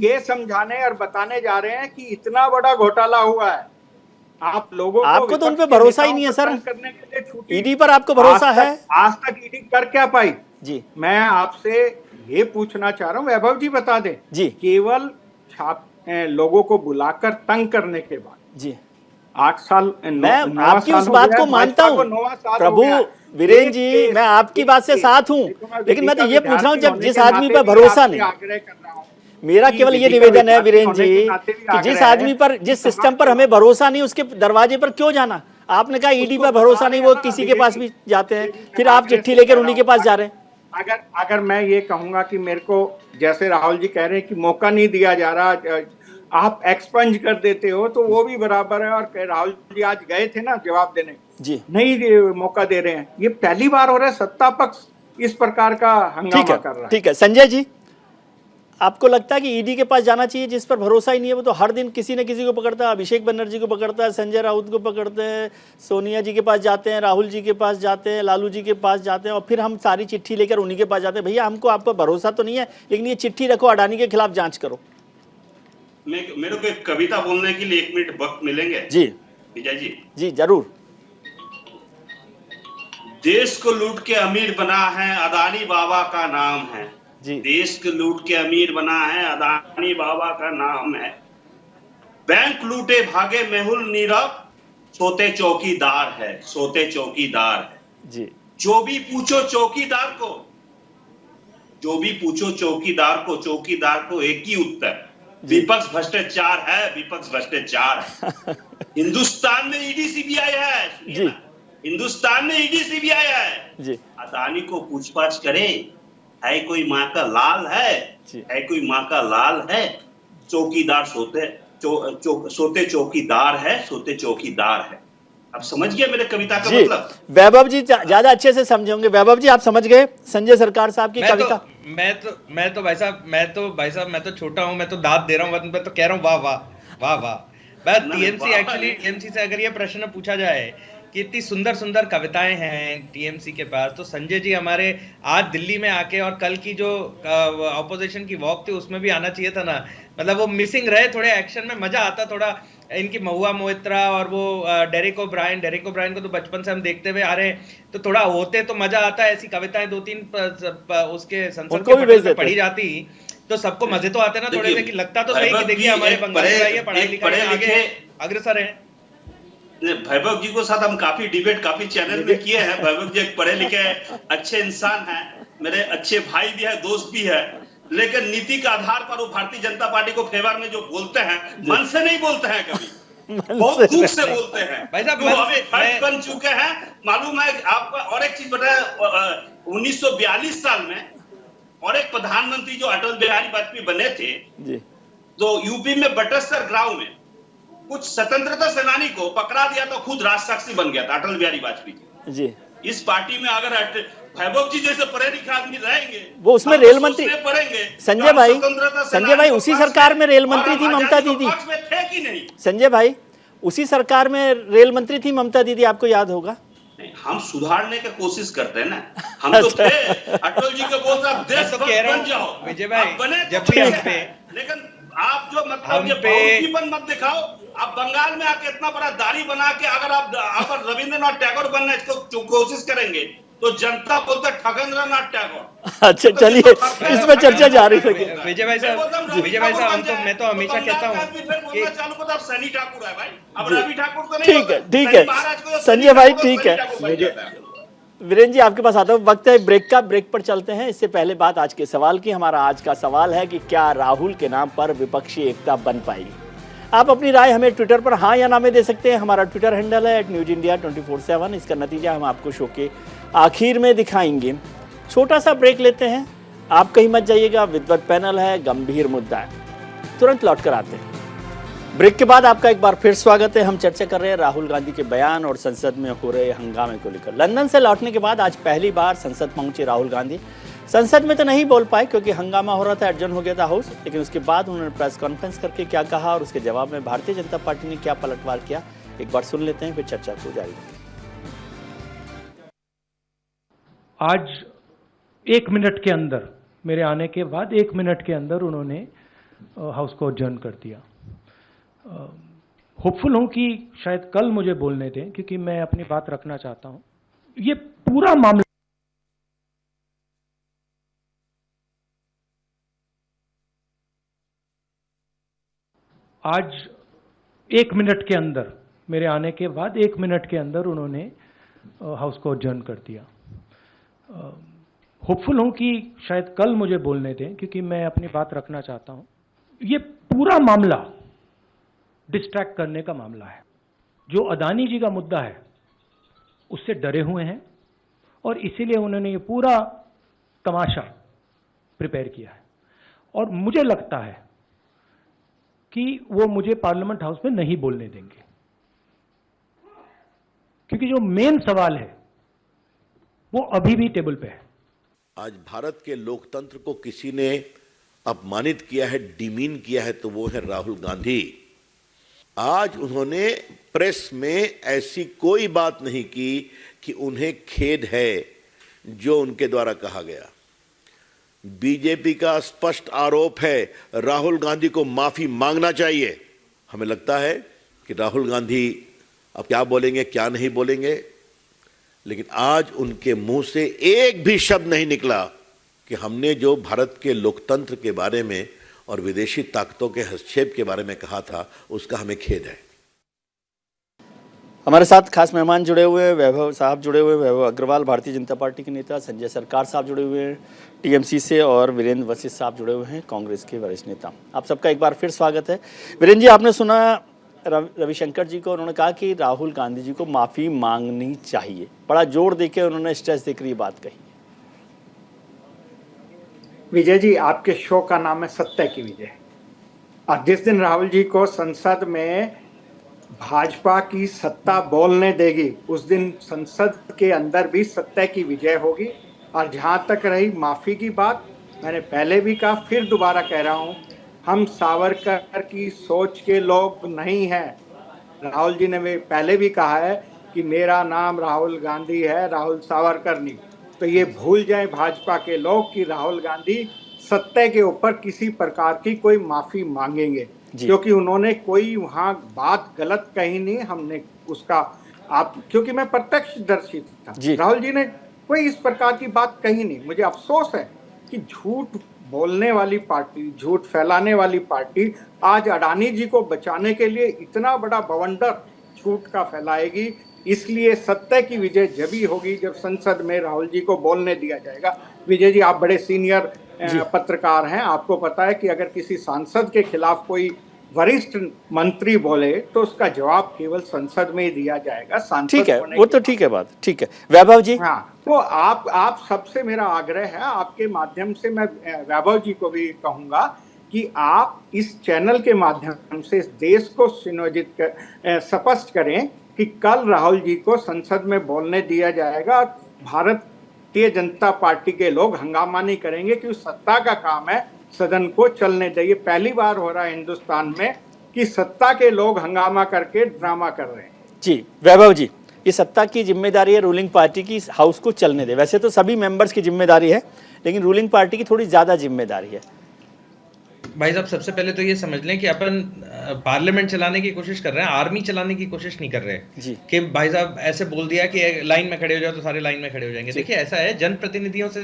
ये समझाने और बताने जा रहे हैं कि इतना बड़ा घोटाला हुआ है, आप लोगों आपको तो उन पे भरोसा ही नहीं है सर। करने के लिए छूटी, ईडी पर आपको भरोसा है? आज तक ईडी कर क्या पाई जी? मैं आपसे ये पूछना चाह रहा हूँ, वैभव जी बता दें जी। केवल लोगों को बुलाकर तंग करने के बाद जी 8 साल, मैं आपकी उस बात को मानता हूँ प्रभु वीरेंद्र जी, मैं आपकी बात से साथ हूँ, लेकिन मैं तो ये पूछ रहा हूँ, जब जिस आदमी पर भरोसा नहीं, मेरा केवल ये निवेदन है वीरेंद्र जी कि जिस आदमी पर, जिस सिस्टम पर हमें भरोसा नहीं, उसके दरवाजे पर क्यों जाना? आपने कहा ईडी पर भरोसा नहीं, वो किसी के पास भी जाते हैं, फिर आप चिट्ठी लेकर उन्हीं के पास जा रहे हैं। अगर मैं ये कहूंगा कि मेरे को, जैसे राहुल जी कह रहे हैं कि मौका नहीं दिया जा रहा, आप एक्सपंज कर देते हो, तो वो भी बराबर है। और राहुल जी आज गए थे ना जवाब देने जी, नहीं मौका दे रहे हैं। ये पहली बार हो रहा है सत्ता पक्ष इस प्रकार का हंगामा कर रहा है। ठीक है संजय जी, आपको लगता है कि ईडी के पास जाना चाहिए जिस पर भरोसा ही नहीं है? वो तो हर दिन किसी न किसी को पकड़ता है, अभिषेक बनर्जी को पकड़ता है, संजय राउत को पकड़ते हैं, सोनिया जी के पास जाते हैं, राहुल जी के पास जाते हैं, लालू जी के पास जाते हैं, और फिर हम सारी चिट्ठी लेकर उन्हीं के पास जाते हैं। भैया हमको आप पर भरोसा तो नहीं है, लेकिन ये चिट्ठी रखो, अडानी के खिलाफ जांच करो। मेरे को एक कविता बोलने के लिए 1 मिनट वक्त मिलेंगे जी? विजय जी जी जरूर। देश को लूट के अमीर बना है अदानी बाबा का नाम है जी। देश को लूट के अमीर बना है अदानी बाबा का नाम है। बैंक लूटे भागे मेहुल नीरव, सोते चौकीदार है, सोते चौकीदार है जी। जो भी पूछो चौकीदार को, जो भी पूछो चौकीदार को एक ही उत्तर, विपक्ष भ्रष्टाचार है, विपक्ष भ्रष्टाचार है। हिंदुस्तान में ईडी सीबीआई है जी, हिंदुस्तान में ईडी सीबीआई है जी। अदानी को पूछताछ करे, है कोई माँ का लाल है कोई माँ का लाल है। चौकीदार सोते चौकीदार है, सोते चौकीदार है। अब समझ गया मेरे कविता का मतलब? वैभव जी ज्यादा अच्छे से समझे होंगे। वैभव जी आप समझ गए संजय सरकार साहब की कविता? मैं तो भाई साहब मैं तो छोटा हूँ, मैं तो दाद दे रहा हूँ, मैं तो कह रहा हूँ वाह वाह वाह वाह। टीएमसी एक्चुअली, टीएमसी से अगर ये प्रश्न पूछा जाए कि इतनी सुंदर सुंदर कविताएं हैं टीएमसी के पास, तो संजय जी हमारे आज दिल्ली में आके और कल की जो ऑपोजिशन की वॉक थी उसमें भी आना चाहिए था ना। मतलब वो मिसिंग रहे, थोड़े एक्शन में मजा आता, थोड़ा इनकी महुआ मोइत्रा और वो डेरेक ओब्रायन को तो बचपन से हम देखते हुए आ रहे हैं, तो थोड़ा होते तो मजा आता है। ऐसी कविताएं 2-3 उसके संसद के पटल पे पढ़ी जाती तो सबको मजे तो आते ना थोड़े से, कि लगता तो सही कि देखिए हमारे बंगाली भाई है, पढ़ाई लिखाई आगे अग्रसर है। वैभव जी को साथ हम काफी डिबेट काफी चैनल में किए हैं। वैभव जी एक पढ़े लिखे अच्छे इंसान हैं, मेरे अच्छे भाई भी है, दोस्त भी है, लेकिन नीति के आधार पर वो भारतीय जनता पार्टी को फेवर में जो बोलते हैं, मन से नहीं बोलते हैं, कभी बहुत दुख से बोलते हैं। भाई साहब हमें खर्च बन चुके हैं, मालूम है आपका। और एक चीज बताया, 1942 साल में और एक प्रधानमंत्री जो अटल बिहारी वाजपेयी बने थे, तो यूपी में बटस्तर गांव में कुछ स्वतंत्रता सेनानी को पकड़ा दिया तो खुद राजसाक्षी बन गया था अटल बिहारी वाजपेयी जी। इस पार्टी में अगर वैभव जी जैसे पढ़े लिखे आदमी रहेंगे, वो उसमें रेल मंत्री पढ़ेंगे। संजय भाई उसी सरकार में रेल मंत्री थी ममता दीदी, थे कि नहीं? संजय भाई उसी सरकार में रेल मंत्री थी ममता दीदी, आपको याद होगा। हम सुधारने की कोशिश करते हैं ना, हम तो थे अटल जी को बोलते देश बन जाओ विजय भाई, जब भी हम पे, लेकिन आप जो मतलब ये बहुमुखीपन मत दिखाओ। आप बंगाल में आके इतना बड़ा दाढ़ी बना के अगर आप रविंद्रनाथ टैगोर बनने की कोशिश करेंगे तो जनता बोलते ठगेंद्रनाथ टैगोर। अच्छा चलिए इसमें चर्चा जारी रखिए। विजय भाई साहब मैं तो हमेशा कहता हूँ सनी ठाकुर है भाई, अब रवि ठाकुर तो नहीं। ठीक है संजय भाई, ठीक है। वीरेंद्र जी आपके पास आता हूँ, वक्त है ब्रेक का। ब्रेक पर चलते हैं। इससे पहले बात आज के सवाल की। हमारा आज का सवाल है कि क्या राहुल के नाम पर विपक्षी एकता बन पाएगी? आप अपनी राय हमें ट्विटर पर हाँ या ना में दे सकते हैं। हमारा ट्विटर हैंडल है @newsindia247। इसका नतीजा हम आपको शो के आखिर में दिखाएंगे। छोटा सा ब्रेक लेते हैं, आप कहीं मत जाइएगा। विद्वत पैनल है, गंभीर मुद्दा है, तुरंत लौट कर आते हैं। ब्रेक के बाद आपका एक बार फिर स्वागत है। हम चर्चा कर रहे हैं राहुल गांधी के बयान और संसद में हो रहे हंगामे को लेकर। लंदन से लौटने के बाद आज पहली बार संसद पहुंचे राहुल गांधी। संसद में तो नहीं बोल पाए क्योंकि हंगामा हो रहा था, एडजर्न हो गया था हाउस, लेकिन उसके बाद उन्होंने प्रेस कॉन्फ्रेंस करके क्या कहा और उसके जवाब में भारतीय जनता पार्टी ने क्या पलटवार किया, एक बार सुन लेते हैं, फिर चर्चा को जारी रखेंगे। आज 1 मिनट के अंदर, मेरे आने के बाद 1 मिनट के अंदर उन्होंने हाउस को एडजर्न कर दिया। होपफुल हूं कि शायद कल मुझे बोलने दें, क्योंकि मैं अपनी बात रखना चाहता हूं। ये पूरा मामला आज 1 मिनट के अंदर, मेरे आने के बाद 1 मिनट के अंदर उन्होंने हाउस को एडजर्न कर दिया। होपफुल हूं कि शायद कल मुझे बोलने दें, क्योंकि मैं अपनी बात रखना चाहता हूं। ये पूरा मामला डिस्ट्रैक्ट करने का मामला है। जो अदानी जी का मुद्दा है उससे डरे हुए हैं और इसीलिए उन्होंने ये पूरा तमाशा प्रिपेयर किया है। और मुझे लगता है कि वो मुझे पार्लियामेंट हाउस में नहीं बोलने देंगे, क्योंकि जो मेन सवाल है वो अभी भी टेबल पे है। आज भारत के लोकतंत्र को किसी ने अपमानित किया है, डिमीन किया है, तो वो है राहुल गांधी। आज उन्होंने प्रेस में ऐसी कोई बात नहीं की कि उन्हें खेद है जो उनके द्वारा कहा गया। बीजेपी का स्पष्ट आरोप है, राहुल गांधी को माफी मांगना चाहिए। हमें लगता है कि राहुल गांधी अब क्या बोलेंगे क्या नहीं बोलेंगे, लेकिन आज उनके मुंह से एक भी शब्द नहीं निकला कि हमने जो भारत के लोकतंत्र के बारे में और विदेशी ताकतों के हस्तक्षेप के बारे में कहा था उसका हमें खेद है। हमारे साथ खास मेहमान जुड़े हुए हैं, वैभव साहब जुड़े हुए हैं, वैभव अग्रवाल भारतीय जनता पार्टी के नेता, संजय सरकार साहब जुड़े हुए हैं टीएमसी से, और वीरेंद्र वशिष्ठ साहब जुड़े हुए हैं कांग्रेस के वरिष्ठ नेता। आप सबका एक बार फिर स्वागत है। वीरेंद्र जी, आपने सुना रविशंकर जी को, उन्होंने कहा कि राहुल गांधी जी को माफ़ी मांगनी चाहिए, बड़ा जोर देके उन्होंने स्ट्रेस देकर ये बात कही। विजय जी, आपके शो का नाम है सत्य की विजय, और जिस दिन राहुल जी को संसद में भाजपा की सत्ता बोलने देगी उस दिन संसद के अंदर भी सत्य की विजय होगी। और जहां तक रही माफी की बात, मैंने पहले भी कहा, फिर दोबारा कह रहा हूं, हम सावरकर की सोच के लोग नहीं हैं। राहुल जी ने पहले भी कहा है कि मेरा नाम राहुल गांधी है, राहुल सावरकर नहीं। तो ये भूल जाए भाजपा के लोग कि राहुल गांधी सत्य के ऊपर किसी प्रकार की कोई माफी मांगेंगे, क्योंकि उन्होंने कोई वहां बात गलत कही नहीं। हमने उसका क्योंकि मैं प्रत्यक्षदर्शी था, राहुल जी ने कोई इस प्रकार की बात कही नहीं। मुझे अफसोस है कि झूठ बोलने वाली पार्टी, झूठ फैलाने वाली पार्टी आज अडानी जी को बचाने के लिए इतना बड़ा बवंडर झूठ का फैलाएगी। इसलिए सत्य की विजय जब ही होगी जब संसद में राहुल जी को बोलने दिया जाएगा। विजय जी, आप बड़े सीनियर पत्रकार हैं, आपको पता है कि अगर किसी सांसद के खिलाफ कोई वरिष्ठ मंत्री बोले तो उसका जवाब केवल संसद में ही दिया जाएगा। सांसद ठीक है, वो तो ठीक है बात, ठीक है। वैभव जी, हाँ, तो आप सबसे मेरा आग्रह है, आपके माध्यम से मैं वैभव जी को भी कहूंगा कि आप इस चैनल के माध्यम से इस देश को सुनियोजित स्पष्ट करें कि कल राहुल जी को संसद में बोलने दिया जाएगा। भारतीय जनता पार्टी के लोग हंगामा नहीं करेंगे, क्योंकि सत्ता का काम है सदन को चलने चाहिए। पहली बार हो रहा है हिंदुस्तान में कि सत्ता के लोग हंगामा करके ड्रामा कर रहे हैं। जी वैभव जी, ये सत्ता की जिम्मेदारी है रूलिंग पार्टी की हाउस को चलने दे। वैसे तो सभी मेंबर्स की जिम्मेदारी है, लेकिन रूलिंग पार्टी की थोड़ी ज्यादा जिम्मेदारी है। भाई साहब, सबसे पहले तो ये समझ लें कि अपन पार्लियामेंट चलाने की कोशिश कर रहे हैं, आर्मी चलाने की कोशिश नहीं कर रहे हैं कि भाई साहब ऐसे बोल दिया कि लाइन में खड़े हो जाओ तो सारे लाइन में खड़े हो जाएंगे। देखिए, ऐसा है, जनप्रतिनिधियों से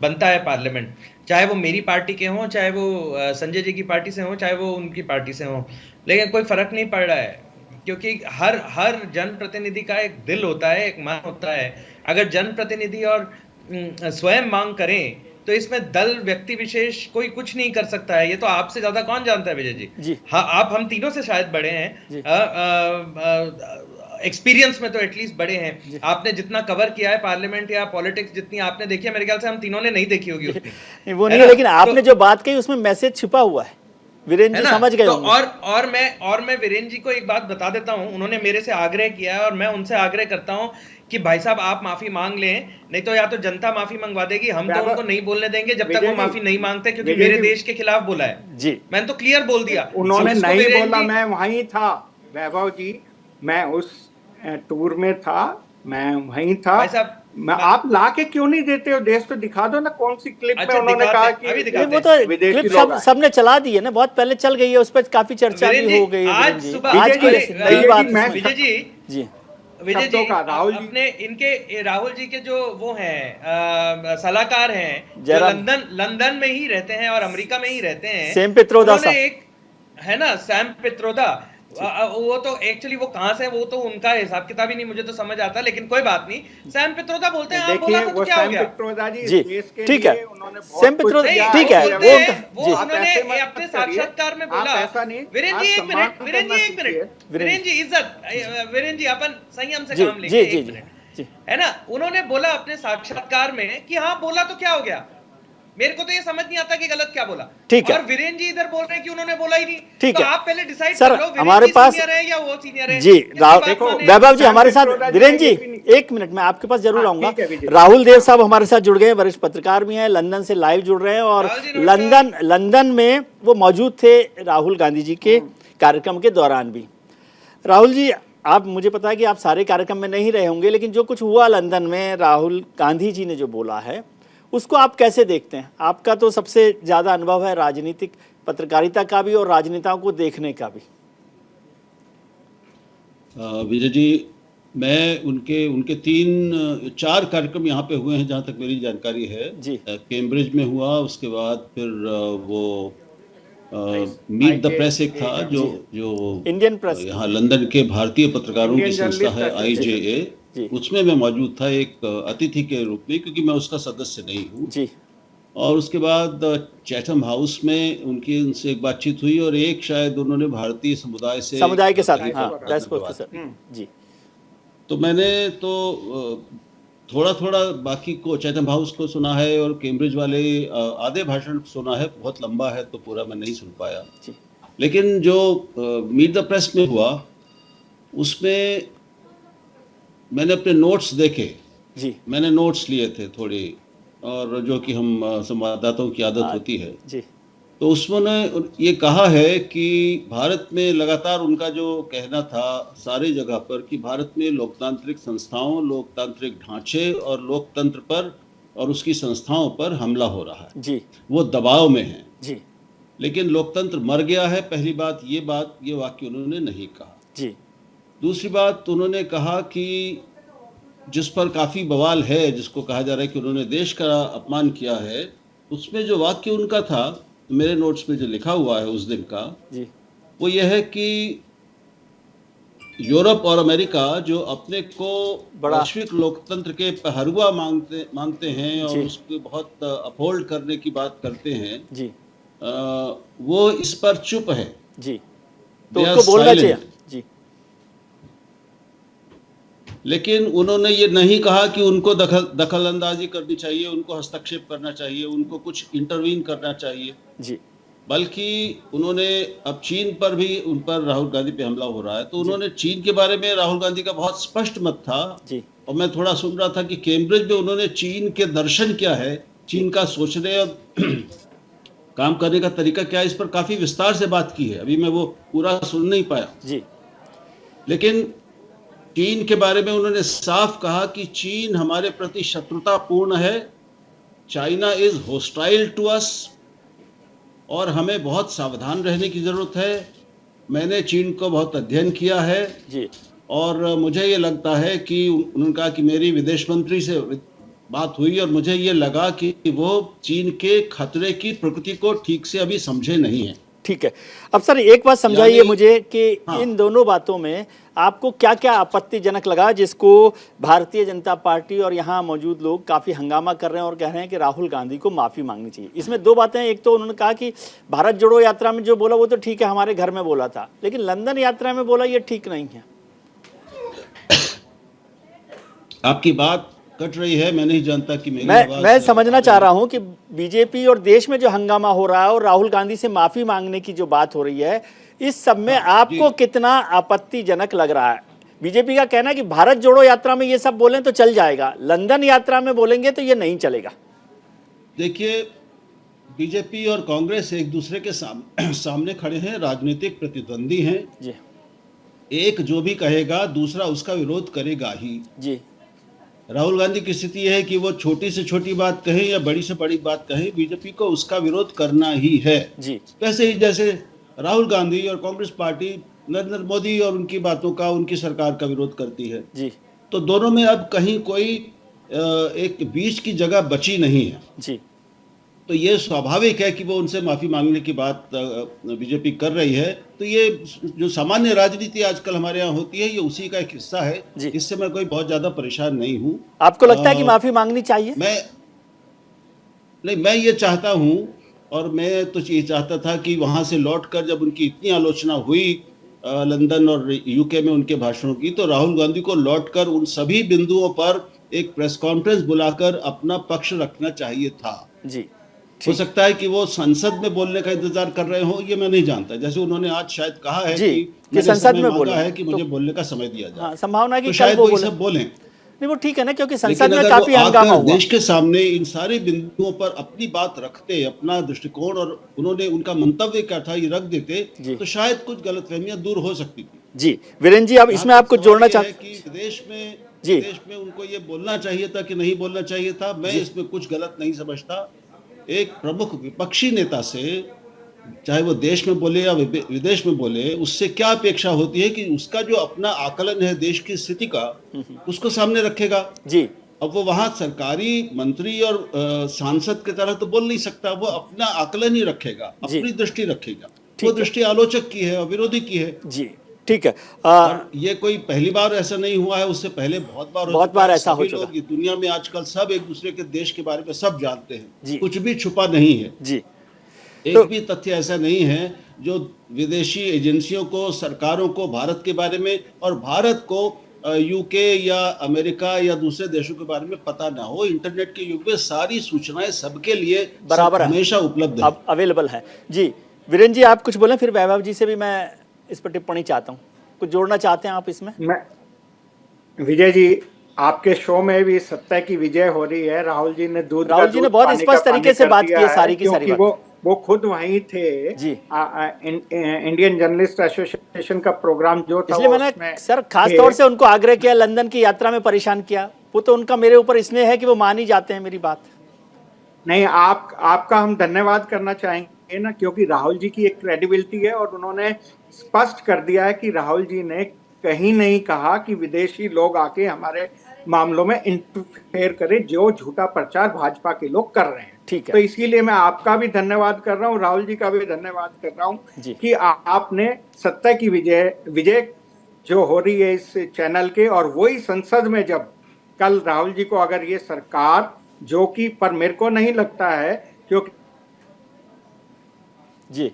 बनता है पार्लियामेंट, चाहे वो मेरी पार्टी के हों, चाहे वो संजय जी की पार्टी से हों, चाहे वो उनकी पार्टी से हों, लेकिन कोई फर्क नहीं पड़ रहा है, क्योंकि हर जनप्रतिनिधि का एक दिल होता है, एक मन होता है। अगर जनप्रतिनिधि और स्वयं मांग करें तो इसमें दल, व्यक्ति विशेष कोई कुछ नहीं कर सकता है। ये तो आपसे ज्यादा कौन जानता है विजय जी। हाँ, आप हम तीनों से शायद बड़े हैं, एक्सपीरियंस में तो एटलीस्ट बड़े हैं। आपने जितना कवर किया है पार्लियामेंट या पॉलिटिक्स, जितनी आपने देखी है, मेरे ख्याल से हम तीनों ने नहीं देखी होगी उतनी। वो नहीं है, लेकिन आपने जो बात कही उसमें मैसेज छिपा हुआ है। वीरेंद्र जी समझ गए तो होंगे। और मैं वीरेंद्र जी को एक बात बता देता हूं, उन्होंने मेरे से आग्रह किया है और मैं उनसे आग्रह करता हूं कि भाई साहब आप माफी मांग लें, नहीं तो या तो जनता माफी मंगवा देगी, हम तो उनको नहीं बोलने देंगे जब तक वो माफी नहीं मांगते, क्योंकि मेरे देश के खिलाफ बोला है जी। मैंने तो क्लियर बोल दिया। उन्होंने नहीं बोला, मैं वहीं था वैभव जी, मैं उस टूर में था, मैं वहीं था। भाई साहब आप ला के क्यों नहीं देते हो? देश तो दिखा दो ना, कौन सी क्लिप में उन्होंने कहा कि वो तो क्लिप सबने चला दी है ना, बहुत पहले चल गई है, उस पर काफी चर्चा भी हो गई है। आज सुबह नई बात विजय जी जी विजय जी अपने इनके राहुल जी के जो वो हैं सलाहकार हैं, जो लंदन में ही रहते हैं और अमेरिका में ही रहते हैं, सैम पित्रोदा साहब, एक है ना सैम पित्रोदा, वो तो एक्चुअली वो कहां से, वो तो उनका हिसाब किताब ही नहीं मुझे तो समझ आता, लेकिन कोई बात नहीं। सैम पित्रोदा बोलते हैं आप बोला तो क्या हो गया? पित्रोदा जी ठीक है, सैम पित्रोदा ठीक है, वो उन्होंने अपने साक्षात्कार में बोला। वीरेंद्र जी एक मिनट, वीरेंद्र जी इज्जत, वीरेंद्र जी अपन संयम से काम लेंगे, एक मिनट, है ना। उन्होंने बोला अपने साक्षात्कार में कि हाँ बोला तो क्या हो गया, मेरे को तो ये समझ नहीं आता कि गलत क्या बोला। ठीक है, और वीरेंद्र जी इधर बोल रहे हैं कि उन्होंने बोला ही नहीं। ठीक तो है, आप पहले डिसाइड सर कर लो हमारे पास सीनियर है या वो सीनियर है। जी वैभव जी हमारे साथ, वीरेंद्र जी एक मिनट मैं आपके पास जरूर आऊंगा। राहुल देव साहब हमारे साथ जुड़ गए, वरिष्ठ पत्रकार भी हैं, लंदन से लाइव जुड़ रहे हैं और लंदन में वो मौजूद थे राहुल गांधी जी के कार्यक्रम के दौरान भी। राहुल जी आप, मुझे पता है कि आप सारे कार्यक्रम में नहीं रहे होंगे, लेकिन जो कुछ हुआ लंदन में, राहुल गांधी जी ने जो बोला है उसको आप कैसे देखते हैं? आपका तो सबसे ज़्यादा अनुभव है राजनीतिक पत्रकारिता का भी और राजनेताओं को देखने का भी। विजय जी, मैं उनके 3-4 कार्यक्रम यहाँ पे हुए हैं जहाँ तक मेरी जानकारी है जी। कैम्ब्रिज में हुआ, उसके बाद फिर वो मीट द प्रेस एक था जो इंडियन प्रेस, यहाँ लंदन के भारतीय पत्रकारों की संस्था है IJA, उसमें मैं मौजूद था एक अतिथि के रूप में, क्योंकि मैं उसका सदस्य नहीं हूँ जी। और उसके बाद चैथम हाउस में उनसे एक बातचीत हुई और एक शायद उन्होंने भारतीय समुदाय के साथ जी। तो मैंने तो थोड़ा बाकी को चैथम हाउस को सुना है और कैम्ब्रिज वाले आधे भाषण सुना है, बहुत लंबा है तो पूरा मैं नहीं सुन पाया जी। लेकिन जो मीट द प्रेस में हुआ उसमें मैंने अपने नोट्स देखे जी, मैंने नोट्स लिए थे थोड़ी, और जो कि हम संवाददाताओं की आदत होती है जी। तो उसमें ये कहा है कि भारत में लगातार उनका जो कहना था सारी जगह पर कि भारत में लोकतांत्रिक संस्थाओं, लोकतांत्रिक ढांचे और लोकतंत्र पर और उसकी संस्थाओं पर हमला हो रहा है जी, वो दबाव में है जी। लेकिन लोकतंत्र मर गया है, पहली बात ये वाक्य उन्होंने नहीं कहा जी। दूसरी बात उन्होंने कहा कि जिस पर काफ़ी बवाल है, जिसको कहा जा रहा है कि उन्होंने देश का अपमान किया है, उसमें जो वाक्य उनका था मेरे नोट्स में जो लिखा हुआ है उस दिन का जी, वो ये है कि यूरोप और अमेरिका जो अपने को वैश्विक लोकतंत्र के पहरुआ मानते हैं और उसको बहुत अपहोल्ड करने की बात करते हैं जी, वो इस पर चुप है जी, तो उनको बोलना चाहिए जी। लेकिन उन्होंने ये नहीं कहा कि उनको दखल अंदाजी करनी चाहिए, उनको हस्तक्षेप करना चाहिए, उनको कुछ इंटरवीन करना चाहिए जी। बल्कि उन्होंने अब चीन पर भी, उन पर राहुल गांधी पे हमला हो रहा है तो उन्होंने चीन के बारे में राहुल गांधी का बहुत स्पष्ट मत था जी। और मैं थोड़ा सुन रहा था कि कैम्ब्रिज में उन्होंने चीन के दर्शन क्या है, चीन का सोचने और काम करने का तरीका क्या है, इस पर काफी विस्तार से बात की है। अभी मैं वो पूरा सुन नहीं पाया जी। लेकिन चीन के बारे में उन्होंने साफ कहा कि चीन हमारे प्रति शत्रुतापूर्ण है, China is hostile to us, और हमें बहुत सावधान रहने की जरूरत है। मैंने चीन को बहुत अध्ययन किया है जी, और मुझे ये लगता है कि उन्होंने कहा कि मेरी विदेश मंत्री से बात हुई और मुझे ये लगा कि वो चीन के खतरे की प्रकृति को ठीक से अभी समझे नहीं है। ठीक है, अब सर एक बात समझाइए मुझे कि इन दोनों बातों में आपको क्या क्या आपत्तिजनक लगा, जिसको भारतीय जनता पार्टी और यहाँ मौजूद लोग काफ़ी हंगामा कर रहे हैं और कह रहे हैं कि राहुल गांधी को माफ़ी मांगनी चाहिए। इसमें दो बातें, एक तो उन्होंने कहा कि भारत जोड़ो यात्रा में जो बोला वो तो ठीक है, हमारे घर में बोला था, लेकिन लंदन यात्रा में बोला ये ठीक नहीं है। आपकी बात कट रही है, मैं नहीं जानता कि मैं समझना चाह रहा हूं कि बीजेपी और देश में जो हंगामा हो रहा है और राहुल गांधी से माफी मांगने की जो बात हो रही है, इस सब में आपको कितना आपत्तिजनक लग रहा है? बीजेपी का कहना है कि भारत जोड़ो यात्रा में ये सब बोलें तो चल जाएगा, लंदन यात्रा में बोलेंगे तो ये नहीं चलेगा। देखिए, बीजेपी और कांग्रेस एक दूसरे के सामने खड़े हैं, राजनीतिक प्रतिद्वंदी हैं जी। एक जो भी कहेगा दूसरा उसका विरोध करेगा ही जी। राहुल गांधी की स्थिति है कि वो छोटी से छोटी बात कहें या बड़ी से बड़ी बात कहें, बीजेपी को उसका विरोध करना ही है जी। वैसे ही जैसे राहुल गांधी और कांग्रेस पार्टी नरेंद्र मोदी और उनकी बातों का, उनकी सरकार का विरोध करती है जी। तो दोनों में अब कहीं कोई एक बीच की जगह बची नहीं है जी। तो ये स्वाभाविक है कि वो उनसे माफी मांगने की बात बीजेपी कर रही है। तो ये जो सामान्य राजनीति आजकल हमारे यहाँ होती है, ये उसी का एक हिस्सा है। इससे मैं कोई बहुत ज्यादा परेशान नहीं हूँ। आपको लगता है कि माफी मांगनी चाहिए? मैं ये चाहता हूँ, और मैं तो ये चाहता था कि वहां से लौटकर जब उनकी इतनी आलोचना हुई लंदन और यूके में उनके भाषणों की, तो राहुल गांधी को लौटकर उन सभी बिंदुओं पर एक प्रेस कॉन्फ्रेंस बुलाकर अपना पक्ष रखना चाहिए था जी। हो सकता है कि वो संसद में बोलने का इंतजार कर रहे हो, ये मैं नहीं जानता। जैसे उन्होंने आज शायद कहा है कि संसद में बोला है कि मुझे बोलने का समय दिया जाए। संभावना है कि तो शायद वो सब बोलें। नहीं, वो ठीक है ना, क्योंकि संसद में काफी हंगामा हुआ। देश के सामने इन सारे बिंदुओं पर अपनी बात रखते, अपना दृष्टिकोण और उन्होंने उनका मंतव्य क्या था ये रख देते तो शायद कुछ गलतफहमियां दूर हो सकती थी। जी वीरेंद्र जी, अब इसमें आपको जोड़ना चाहते हैं कि विदेश में उनको ये बोलना चाहिए था कि नहीं बोलना चाहिए था, मैं इसमें कुछ गलत नहीं समझता। एक प्रमुख विपक्षी नेता से, चाहे वो देश में बोले या विदेश में बोले, उससे क्या अपेक्षा होती है कि उसका जो अपना आकलन है देश की स्थिति का, उसको सामने रखेगा जी। अब वो वहां सरकारी मंत्री और सांसद की तरह तो बोल नहीं सकता, वो अपना आकलन ही रखेगा, अपनी दृष्टि रखेगा। वो दृष्टि आलोचक की है और विरोधी की है जी। ठीक है। ये कोई पहली बार ऐसा नहीं हुआ है, उससे पहले बहुत बार ऐसा हो चुका है। दुनिया में आजकल सब एक दूसरे के देश के बारे में सब जानते हैं, कुछ भी छुपा नहीं है जी। एक भी तथ्य ऐसा नहीं है जो विदेशी एजेंसियों को, सरकारों को भारत के बारे में और भारत को यूके या अमेरिका या दूसरे देशों के बारे में पता ना हो। इंटरनेट के युग में सारी सूचनाएं सबके लिए बराबर हमेशा उपलब्ध है, अवेलेबल है जी। वीरेंद्र जी आप कुछ बोलें, फिर वैभव जी से भी मैं इस पर टिप्पणी चाहता हूँ। कुछ जोड़ना चाहते हैं आप इसमें? विजय जी, आपके शो में भी सत्य की विजय हो रही है। राहुल जी ने बहुत स्पष्ट तरीके से बात की है, सारी की सारी बात। वो खुद वहीं थे जी। इंडियन जर्नलिस्ट एसोसिएशन का प्रोग्राम जो था, इसलिए मैंने सर खास तौर से उनको आग्रह किया, लंदन की यात्रा में परेशान किया। वो तो उनका मेरे ऊपर स्नेह है कि वो मान ही जाते हैं मेरी बात। नहीं, आपका हम धन्यवाद करना चाहेंगे ना, क्योंकि राहुल जी की एक क्रेडिबिलिटी है और उन्होंने स्पष्ट कर दिया है कि राहुल जी ने कहीं नहीं कहा कि विदेशी लोग आके हमारे मामलों में इंटरफेयर करें, जो झूठा प्रचार भाजपा के लोग कर रहे हैं। ठीक है। तो इसीलिए मैं आपका भी धन्यवाद कर रहा हूँ, राहुल जी का भी धन्यवाद कर रहा हूँ कि आपने सत्य की विजय जो हो रही है इस चैनल के, और वही संसद में जब कल राहुल जी को अगर ये सरकार, जो कि पर मेरे को नहीं लगता है, क्योंकि जी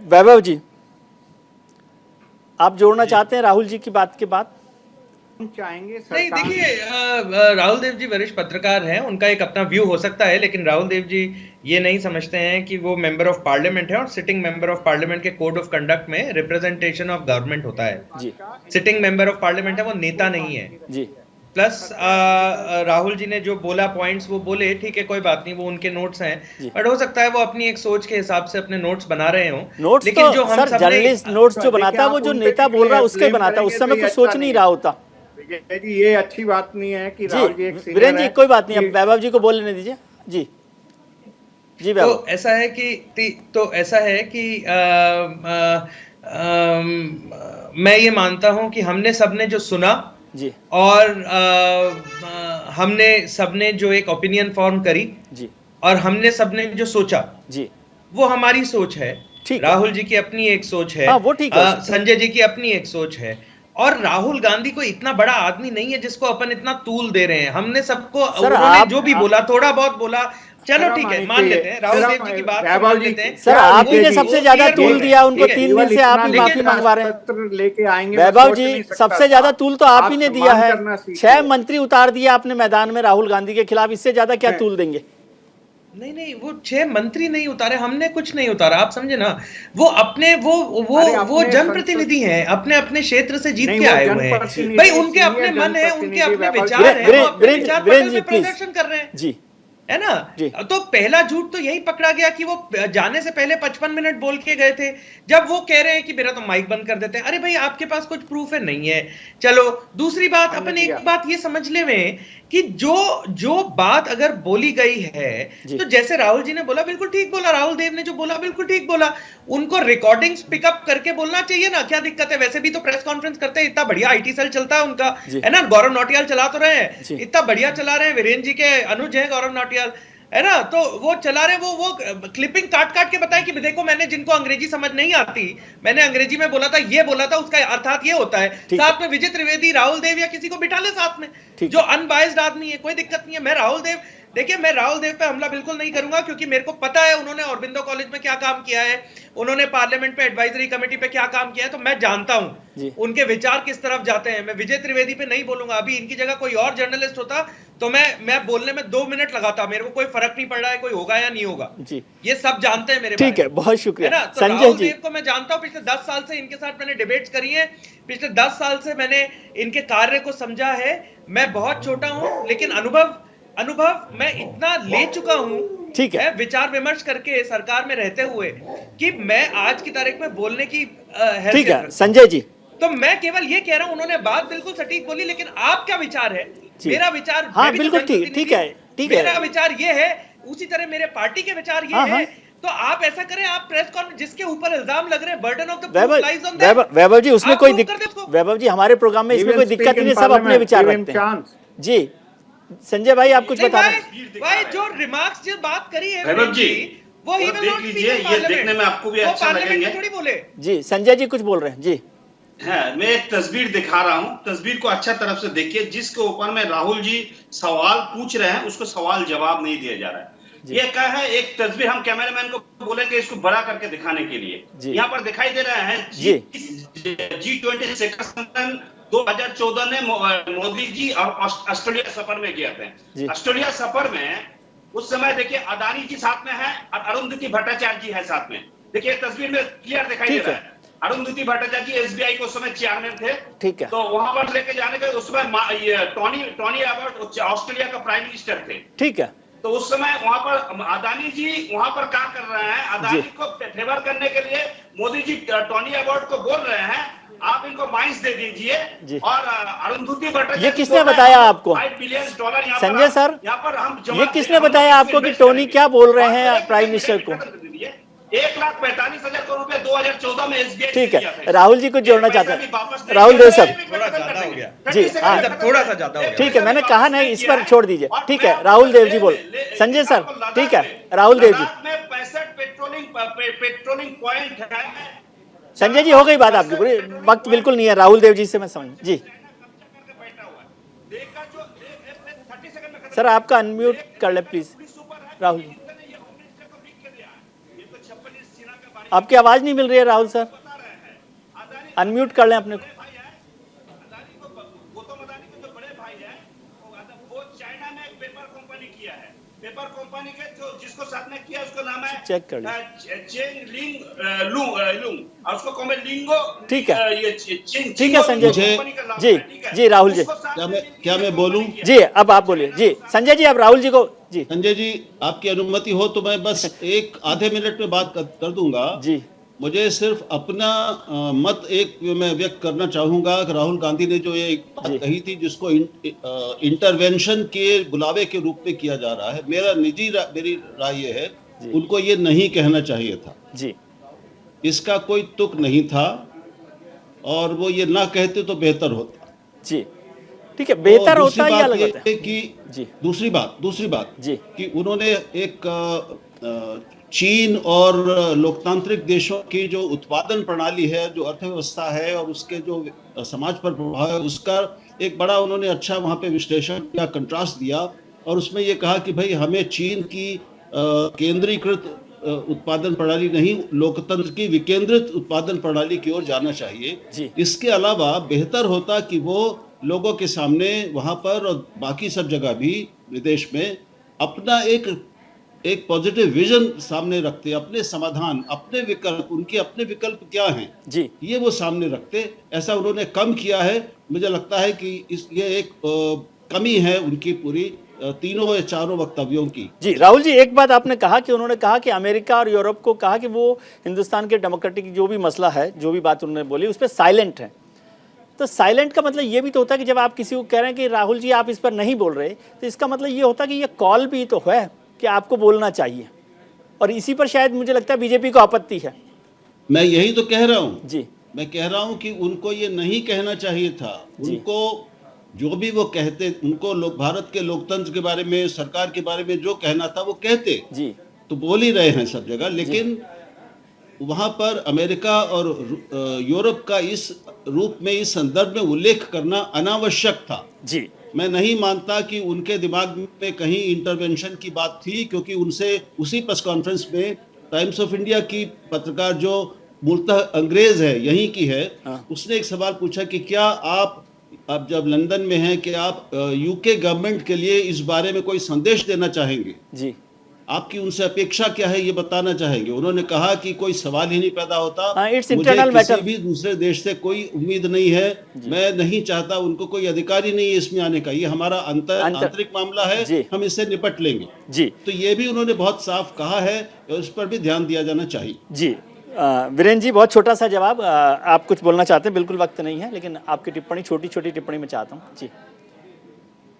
वैभव जी आप जोड़ना चाहते हैं राहुल जी की बात के बाद? चाहेंगे नहीं, देखिए राहुल देव जी वरिष्ठ पत्रकार हैं, उनका एक अपना व्यू हो सकता है, लेकिन राहुल देव जी ये नहीं समझते हैं कि वो मेंबर ऑफ पार्लियामेंट है और सिटिंग मेंबर ऑफ पार्लियामेंट के कोड ऑफ कंडक्ट में रिप्रेजेंटेशन ऑफ गवर्नमेंट होता है जी। सिटिंग मेंबर ऑफ पार्लियामेंट है, वो नेता नहीं है जी। प्लस राहुल जी ने जो बोला पॉइंट्स वो बोले, ठीक है कोई बात नहीं, वो उनके नोट्स हैं, बट हो सकता है वो अपनी एक सोच के हिसाब से अपने नोट्स बना रहे हो। नोट्स लेकिन तो, जो हम सर जर्नलिस्ट नोट्स जो बनाता है वो जो नेता बोल रहा है उसके बनाता है, उस समय कुछ सोच नहीं रहा होता जी। ये अच्छी बात नहीं है कि राहुल जी एक सीनियर है। वीरेंद्र जी कोई बात नहीं, अब वैभव जी को बोल लेने दीजिए जी। जी वैभव। तो ऐसा है कि मैं ये मानता हूं कि हमने सबने जो सुना जी, और हमने सबने जो एक ओपिनियन फॉर्म करी जी, और हमने सबने जो सोचा जी, वो हमारी सोच है। राहुल जी की अपनी एक सोच है, वो ठीक है। संजय जी की अपनी एक सोच है, और राहुल गांधी को इतना बड़ा आदमी नहीं है जिसको अपन इतना तूल दे रहे हैं। हमने सबको, सर, उन्होंने जो भी बोला थोड़ा बहुत बोला, चलो ठीक है, मान लेते हैं राहुल देव जी की बात को मान लेते हैं। सर, आप ही ने सबसे ज्यादा तूल दिया उनको, 3 दिन से आप ही माफी मंगवा रहे हैं। लेके आएंगे वैभव जी, सबसे ज्यादा तूल तो आप ही ने दिया है। 6 मंत्री उतार दिया आपने मैदान में राहुल गांधी के खिलाफ, इससे ज्यादा क्या तूल देंगे? नहीं, वो 6 मंत्री नहीं उतारे, हमने कुछ नहीं उतारा, आप समझे ना। वो अपने वो जनप्रतिनिधि हैं, अपने अपने क्षेत्र से जीत के आए हुए हैं भाई, उनके अपने मन है, उनके अपने विचार हैं, वो अपने विचार पटल में प्रदर्शन कर रहे हैं जी, है ना। तो पहला झूठ तो यही पकड़ा गया कि वो जाने से पहले 55 मिनट बोल के गए थे, जब वो कह रहे हैं कि मेरा तो माइक बंद कर देते हैं। अरे भाई, आपके पास कुछ प्रूफ है? नहीं है। चलो, दूसरी बात, अपन एक बात ये समझ ले में कि जो बात अगर बोली गई है, तो जैसे राहुल जी ने बोला बिल्कुल ठीक बोला, राहुल देव ने जो बोला बिल्कुल ठीक बोला, उनको रिकॉर्डिंग्स पिकअप करके बोलना चाहिए ना, क्या दिक्कत है? वैसे भी तो प्रेस कॉन्फ्रेंस करते हैं, इतना बढ़िया आईटी सेल चलता है उनका, है ना। गौरव नौटियाल चला तो रहे हैं, इतना बढ़िया चला रहे हैं, वीरेंद्र जी के अनुज है गौरव नौटियाल, है ना। तो वो चला रहे, वो क्लिपिंग काट के बताए कि देखो, मैंने जिनको अंग्रेजी समझ नहीं आती, मैंने अंग्रेजी में बोला था, ये बोला था, उसका अर्थात ये होता है। साथ में विजय त्रिवेदी, राहुल देव या किसी को बिठा ले साथ में, जो अनबायस्ड आदमी है, कोई दिक्कत नहीं है। मैं राहुल देव पे हमला बिल्कुल नहीं करूंगा, क्योंकि मेरे को पता है उन्होंने औरबिंदो कॉलेज में क्या काम किया है, उन्होंने पार्लियामेंट पे एडवाइजरी कमेटी पे क्या काम किया है, तो मैं जानता हूं उनके विचार किस तरफ जाते हैं। मैं विजय त्रिवेदी पे नहीं बोलूंगा। अभी इनकी जगह कोई और जर्नलिस्ट होता तो मैं बोलने में 2 मिनट लगाता, मेरे को कोई फर्क नहीं पड़ रहा है कोई होगा या नहीं होगा जी, ये सब जानते हैं मेरे। ठीक है, बहुत शुक्रिया है ना। तो राहुल देव को मैं जानता हूं, पिछले 10 साल से इनके साथ मैंने डिबेट्स करी है, पिछले 10 साल से मैंने इनके कार्य को समझा है। मैं बहुत छोटा हूं, लेकिन अनुभव मैं इतना ले चुका हूं, ठीक है, विचार विमर्श करके सरकार में रहते हुए, कि मैं आज की तारीख में बोलने की ठीक है संजय जी। तो मैं केवल ये कह रहा हूं, उन्होंने बात बिल्कुल सटीक बोली, लेकिन आप क्या विचार है? मेरा विचार, हाँ बिल्कुल ठीक है, मेरा विचार ये है, उसी तरह मेरे पार्टी के विचार ये है। तो आप ऐसा करें, आप प्रेस कॉन्फ्रेंस, जिसके ऊपर इल्जाम लग रहे हैं, burden of the proof lies on them. Vaibhav ji, उसमें कोई दिक्कत, वैभव जी हमारे प्रोग्राम में इसमें कोई दिक्कत नहीं है, सब अपने विचार रखते हैं जी। संजय भाई, आप कुछ बता रहे हैं? भाई, जो रिमार्क्स, जो बात करी है वैभव जी, वो ही देख लीजिए, ये देखने में आपको भी अच्छा लगेंगे। थोड़ी बोले जी, संजय जी कुछ बोल रहे हैं जी। है, मैं एक तस्वीर दिखा रहा हूं, तस्वीर को अच्छा तरफ से देखिए, जिसके ऊपर में राहुल जी सवाल पूछ रहे हैं, उसको सवाल जवाब नहीं दिया जा रहा है। ये क्या है, एक तस्वीर, हम कैमरामैन को बोलेंगे इसको बड़ा करके दिखाने के लिए। यहाँ पर दिखाई दे रहा है G20 शिखर सम्मेलन 2014 में मोदी जी और ऑस्ट्रेलिया सफर में गए थे। ऑस्ट्रेलिया सफर में उस समय देखिए अदानी जी साथ में है और अरुंधति भट्टाचार्य जी है साथ में। देखिए तस्वीर में क्लियर दिखाई दे रहा है, अरुंधति भट्टाचार्य जी SBI को उस समय चेयरमैन थे, ठीक है। तो वहां पर लेके जाने के उस समय टोनी एबर्ट ऑस्ट्रेलिया का प्राइम मिनिस्टर थे, ठीक है। तो उस समय वहां पर अदानी जी वहां पर काम कर रहे हैं, अदानी को फेवर करने के लिए मोदी जी टोनी एबर्ट को बोल रहे हैं आप इनको माइंस दे दीजिए, और अरुंधति भट्टाचार्य, ये किसने बताया आपको? $5 बिलियन संजय सर, यहाँ पर हम ये किसने बताया आपको कि टोनी क्या बोल रहे हैं प्राइम मिनिस्टर को? 1,45,000 करोड़ रुपए 2014 में SBI, ठीक है। राहुल जी कुछ जोड़ना चाहते हैं? राहुल देव सर थोड़ा ज्यादा हो गया जी, थोड़ा सा ज्यादा हो गया, ठीक है, मैंने कहा नहीं, इस पर छोड़ दीजिए। ठीक है, राहुल देव जी बोल। संजय सर, ठीक है, राहुल देव जी। 65 पेट्रोलिंग पॉइंट है। संजय जी, हो गई बात आपकी पूरी, वक्त बिल्कुल नहीं है। राहुल देव जी से मैं समझ जी। सर, आपका अनम्यूट कर ले प्लीज राहुल जी, आपकी आवाज नहीं मिल रही है राहुल सर, अनम्यूट कर लें अपने को। पेपर कंपनी के जिसको साथ में किया उसका नाम है, चेक कर चेंग लुंग, और उसको कॉमें लिंगो, ठीक है, ये ठीक है संजय जी। जी राहुल जी, क्या मैं बोलूं? जी अब आप बोलिए जी। संजय जी, अब राहुल जी को जी। संजय जी, आपकी अनुमति हो तो मैं बस एक आधे मिनट में बात कर दूंगा जी। मुझे सिर्फ अपना मत एक मैं व्यक्त करना चाहूंगा कि राहुल गांधी ने जो ये बात कही थी, जिसको इंटरवेंशन के बुलावे के रूप में किया जा रहा है, मेरी राय ये है, उनको ये नहीं कहना चाहिए था जी। इसका कोई तुक नहीं था, और वो ये ना कहते तो बेहतर होता जी। ठीक है, बेहतर होता है या अलग कि जी। दूसरी बात जी कि उन्होंने एक चीन और लोकतांत्रिक देशों की जो उत्पादन प्रणाली है, जो अर्थव्यवस्था है और उसके जो समाज पर प्रभाव है, उसका एक बड़ा उन्होंने अच्छा वहाँ पे विश्लेषण किया, कंट्रास्ट दिया और उसमें ये कहा कि भाई हमें चीन की केंद्रीकृत उत्पादन प्रणाली नहीं, लोकतंत्र की विकेंद्रित उत्पादन प्रणाली की ओर जाना चाहिए। इसके अलावा बेहतर होता कि वो लोगों के सामने वहाँ पर और बाकी सब जगह भी विदेश में अपना एक पॉजिटिव विजन सामने रखते, अपने समाधान, अपने विकल्प, उनके अपने विकल्प क्या हैं जी, ये वो सामने रखते। ऐसा उन्होंने कम किया है। मुझे लगता है कि ये एक कमी है उनकी पूरी तीनों या चारों वक्तव्यों की। जी राहुल जी, एक बात आपने कहा कि उन्होंने कहा कि अमेरिका और यूरोप को कहा कि वो हिंदुस्तान के डेमोक्रेटिक जो भी मसला है, जो भी बात उन्होंने बोली उस पर साइलेंट है। तो साइलेंट का मतलब ये भी तो होता है कि जब आप किसी को कह रहे हैं कि राहुल जी आप इस पर नहीं बोल रहे, तो इसका मतलब ये होता है कि ये कॉल भी तो है कि आपको बोलना चाहिए, और इसी पर शायद मुझे लगता है बीजेपी को आपत्ति है। मैं यही तो कह रहा हूँ जी, मैं कह रहा हूँ कि उनको ये नहीं कहना चाहिए था। उनको जो भी वो कहते, उनको भारत के लोकतंत्र के बारे में, सरकार के बारे में जो कहना था वो कहते जी, तो बोल ही रहे हैं सब जगह, लेकिन वहां पर अमेरिका और यूरोप का इस रूप में, इस संदर्भ में उल्लेख करना अनावश्यक था। जी, मैं नहीं मानता कि उनके दिमाग में कहीं इंटरवेंशन की बात थी, क्योंकि उनसे उसी प्रेस कॉन्फ्रेंस में टाइम्स ऑफ इंडिया की पत्रकार जो मूलतः अंग्रेज है, यहीं की है, उसने एक सवाल पूछा कि क्या आप जब लंदन में हैं कि आप यूके गवर्नमेंट के लिए इस बारे में कोई संदेश देना चाहेंगे? जी, आपकी उनसे अपेक्षा क्या है ये बताना चाहेंगे? उन्होंने कहा कि कोई सवाल ही नहीं पैदा होता। मुझे किसी भी दूसरे देश से कोई उम्मीद नहीं है, मैं नहीं चाहता, उनको कोई अधिकार ही नहीं है इसमें आने का, ये हमारा आंतरिक मामला है, हम इससे निपट लेंगे। जी, तो ये भी उन्होंने बहुत साफ कहा है और उस पर भी ध्यान दिया जाना चाहिए। जी वीरेंद्र जी, बहुत छोटा सा जवाब, आप कुछ बोलना चाहते हैं? बिल्कुल वक्त नहीं है, लेकिन आपकी टिप्पणी, छोटी छोटी टिप्पणी में चाहता हूँ। जी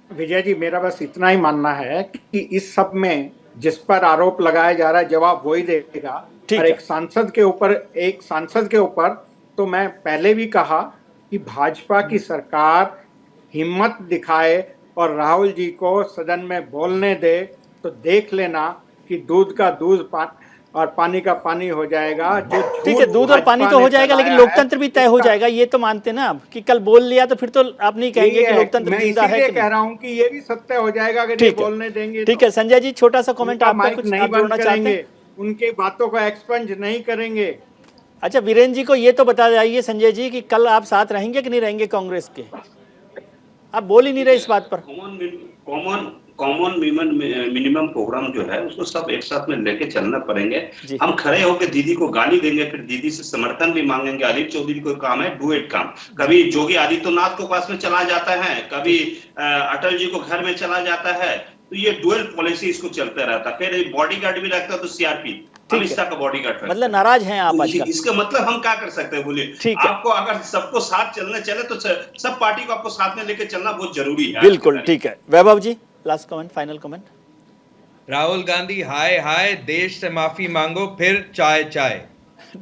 विजय जी, मेरा बस इतना ही मानना है कि इस सब में जिस पर आरोप लगाया जा रहा है जवाब वही देगा। और एक सांसद के ऊपर तो मैं पहले भी कहा कि भाजपा की सरकार हिम्मत दिखाए और राहुल जी को सदन में बोलने दे, तो देख लेना कि दूध का दूध और पानी का पानी हो जाएगा। जो ठीक है, दूध और पानी तो हो जाएगा, लेकिन लोकतंत्र भी तय हो जाएगा। ये तो मानते ना आप कि कल बोल लिया तो फिर तो आप नहीं कहेंगे कि लोकतंत्र जिंदा है। मैं कह रहा हूँ कि ये भी सत्य हो जाएगा अगर ये बोलने देंगे। ठीक है संजय जी, छोटा सा कमेंट आपका, कुछ नहीं जोड़ना चाहेंगे, उनके बातों को एक्सपंज नहीं करेंगे। अच्छा, वीरेंद्र जी को ये तो बता जाइए संजय जी कि कल आप साथ रहेंगे कि नहीं रहेंगे कांग्रेस के? आप बोल ही नहीं रहे इस बात पर। कॉमन मिनिमम प्रोग्राम जो है उसको सब एक साथ में लेके चलना पड़ेंगे। हम खड़े होकर दीदी को गाली देंगे, फिर दीदी से समर्थन भी मांगेंगे। अनिल चौधरी को काम है डुएट काम, कभी योगी आदित्यनाथ को पास में चला जाता है, कभी अटल जी को घर में चला जाता है, तो ये डुअल पॉलिसी इसको चलता रहता है। फिर बॉडीगार्ड भी रखता है तो सीआरपी अमित शाह का बॉडीगार्ड, मतलब नाराज हैं आप आजकल। इसका मतलब हम क्या कर सकते हैं बोलिए? आपको अगर सबको साथ चलना चले तो सब पार्टी को आपको साथ में लेके चलना बहुत जरूरी है। बिल्कुल ठीक है। Vaibhav ji, last comment, final comment. Rahul Gandhi हाय हाय, देश से माफी मांगो, फिर चाय चाय।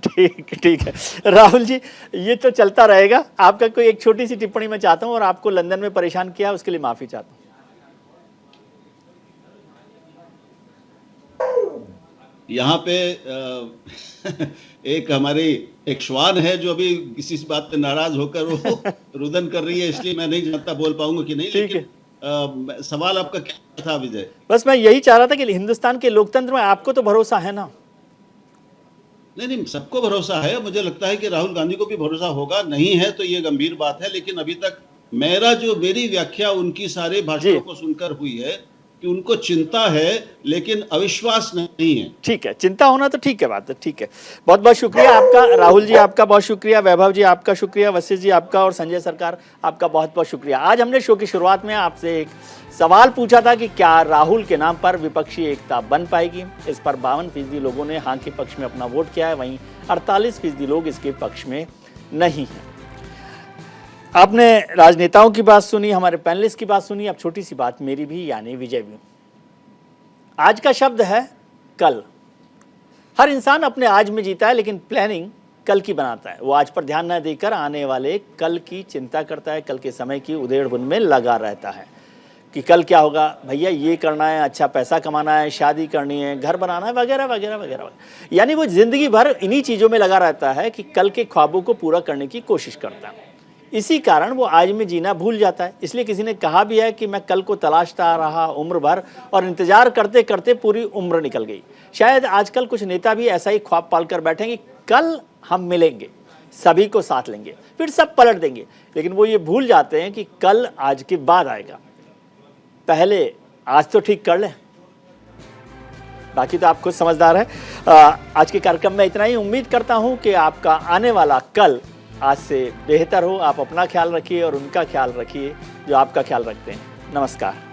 ठीक है राहुल जी, ये तो चलता रहेगा। आपका कोई एक छोटी सी टिप्पणी मैं चाहता हूं, और आपको लंदन में परेशान किया उसके लिए माफी चाहता हूं। यहाँ पे एक हमारी एक श्वान है जो अभी किसी बात पे नाराज होकर वो रुदन कर रही है, इसलिए मैं नहीं जानता बोल पाऊंगा कि नहीं। लेकिन सवाल आपका क्या था विजय? बस मैं यही चाह रहा था कि हिंदुस्तान के लोकतंत्र में आपको तो भरोसा है ना? नहीं, सबको भरोसा है। मुझे लगता है कि राहुल गांधी को भी भरोसा होगा। नहीं है तो ये गंभीर बात है, लेकिन अभी तक मेरी व्याख्या उनकी सारे भाषणों को सुनकर हुई है कि उनको चिंता है लेकिन अविश्वास नहीं है। ठीक है, चिंता होना तो ठीक है, बात है, ठीक है। बहुत बहुत शुक्रिया आपका राहुल जी, आपका बहुत शुक्रिया। वैभव जी आपका शुक्रिया। वशिष्ठ जी आपका, और संजय सरकार आपका बहुत बहुत शुक्रिया। आज हमने शो की शुरुआत में आपसे एक सवाल पूछा था कि क्या राहुल के नाम पर विपक्षी एकता बन पाएगी। इस पर 52% लोगों ने हाँ के पक्ष में अपना वोट किया है, वहीं 48% लोग इसके पक्ष में नहीं है। आपने राजनेताओं की बात सुनी, हमारे पैनलिस्ट की बात सुनी, अब छोटी सी बात मेरी भी, यानी विजय भी। आज का शब्द है कल। हर इंसान अपने आज में जीता है, लेकिन प्लानिंग कल की बनाता है। वो आज पर ध्यान न देकर आने वाले कल की चिंता करता है, कल के समय की उधेड़ बुन में लगा रहता है। कि कल क्या होगा, भैया ये करना है, अच्छा पैसा कमाना है, शादी करनी है, घर बनाना है, वगैरह वगैरह वगैरह। यानी वो ज़िंदगी भर इन्हीं चीज़ों में लगा रहता है कि कल के ख्वाबों को पूरा करने की कोशिश करता है। इसी कारण वो आज में जीना भूल जाता है। इसलिए किसी ने कहा भी है कि मैं कल को तलाशता रहा उम्र भर और इंतज़ार करते करते पूरी उम्र निकल गई। शायद आजकल कुछ नेता भी ऐसा ही ख्वाब पाल कर बैठे कि कल हम मिलेंगे, सभी को साथ लेंगे, फिर सब पलट देंगे। लेकिन वो ये भूल जाते हैं कि कल आज के बाद आएगा, पहले आज तो ठीक कर लें, बाकी तो आप खुद समझदार हैं। आज के कार्यक्रम में इतना ही। उम्मीद करता हूं कि आपका आने वाला कल आज से बेहतर हो। आप अपना ख्याल रखिए और उनका ख्याल रखिए जो आपका ख्याल रखते हैं। नमस्कार।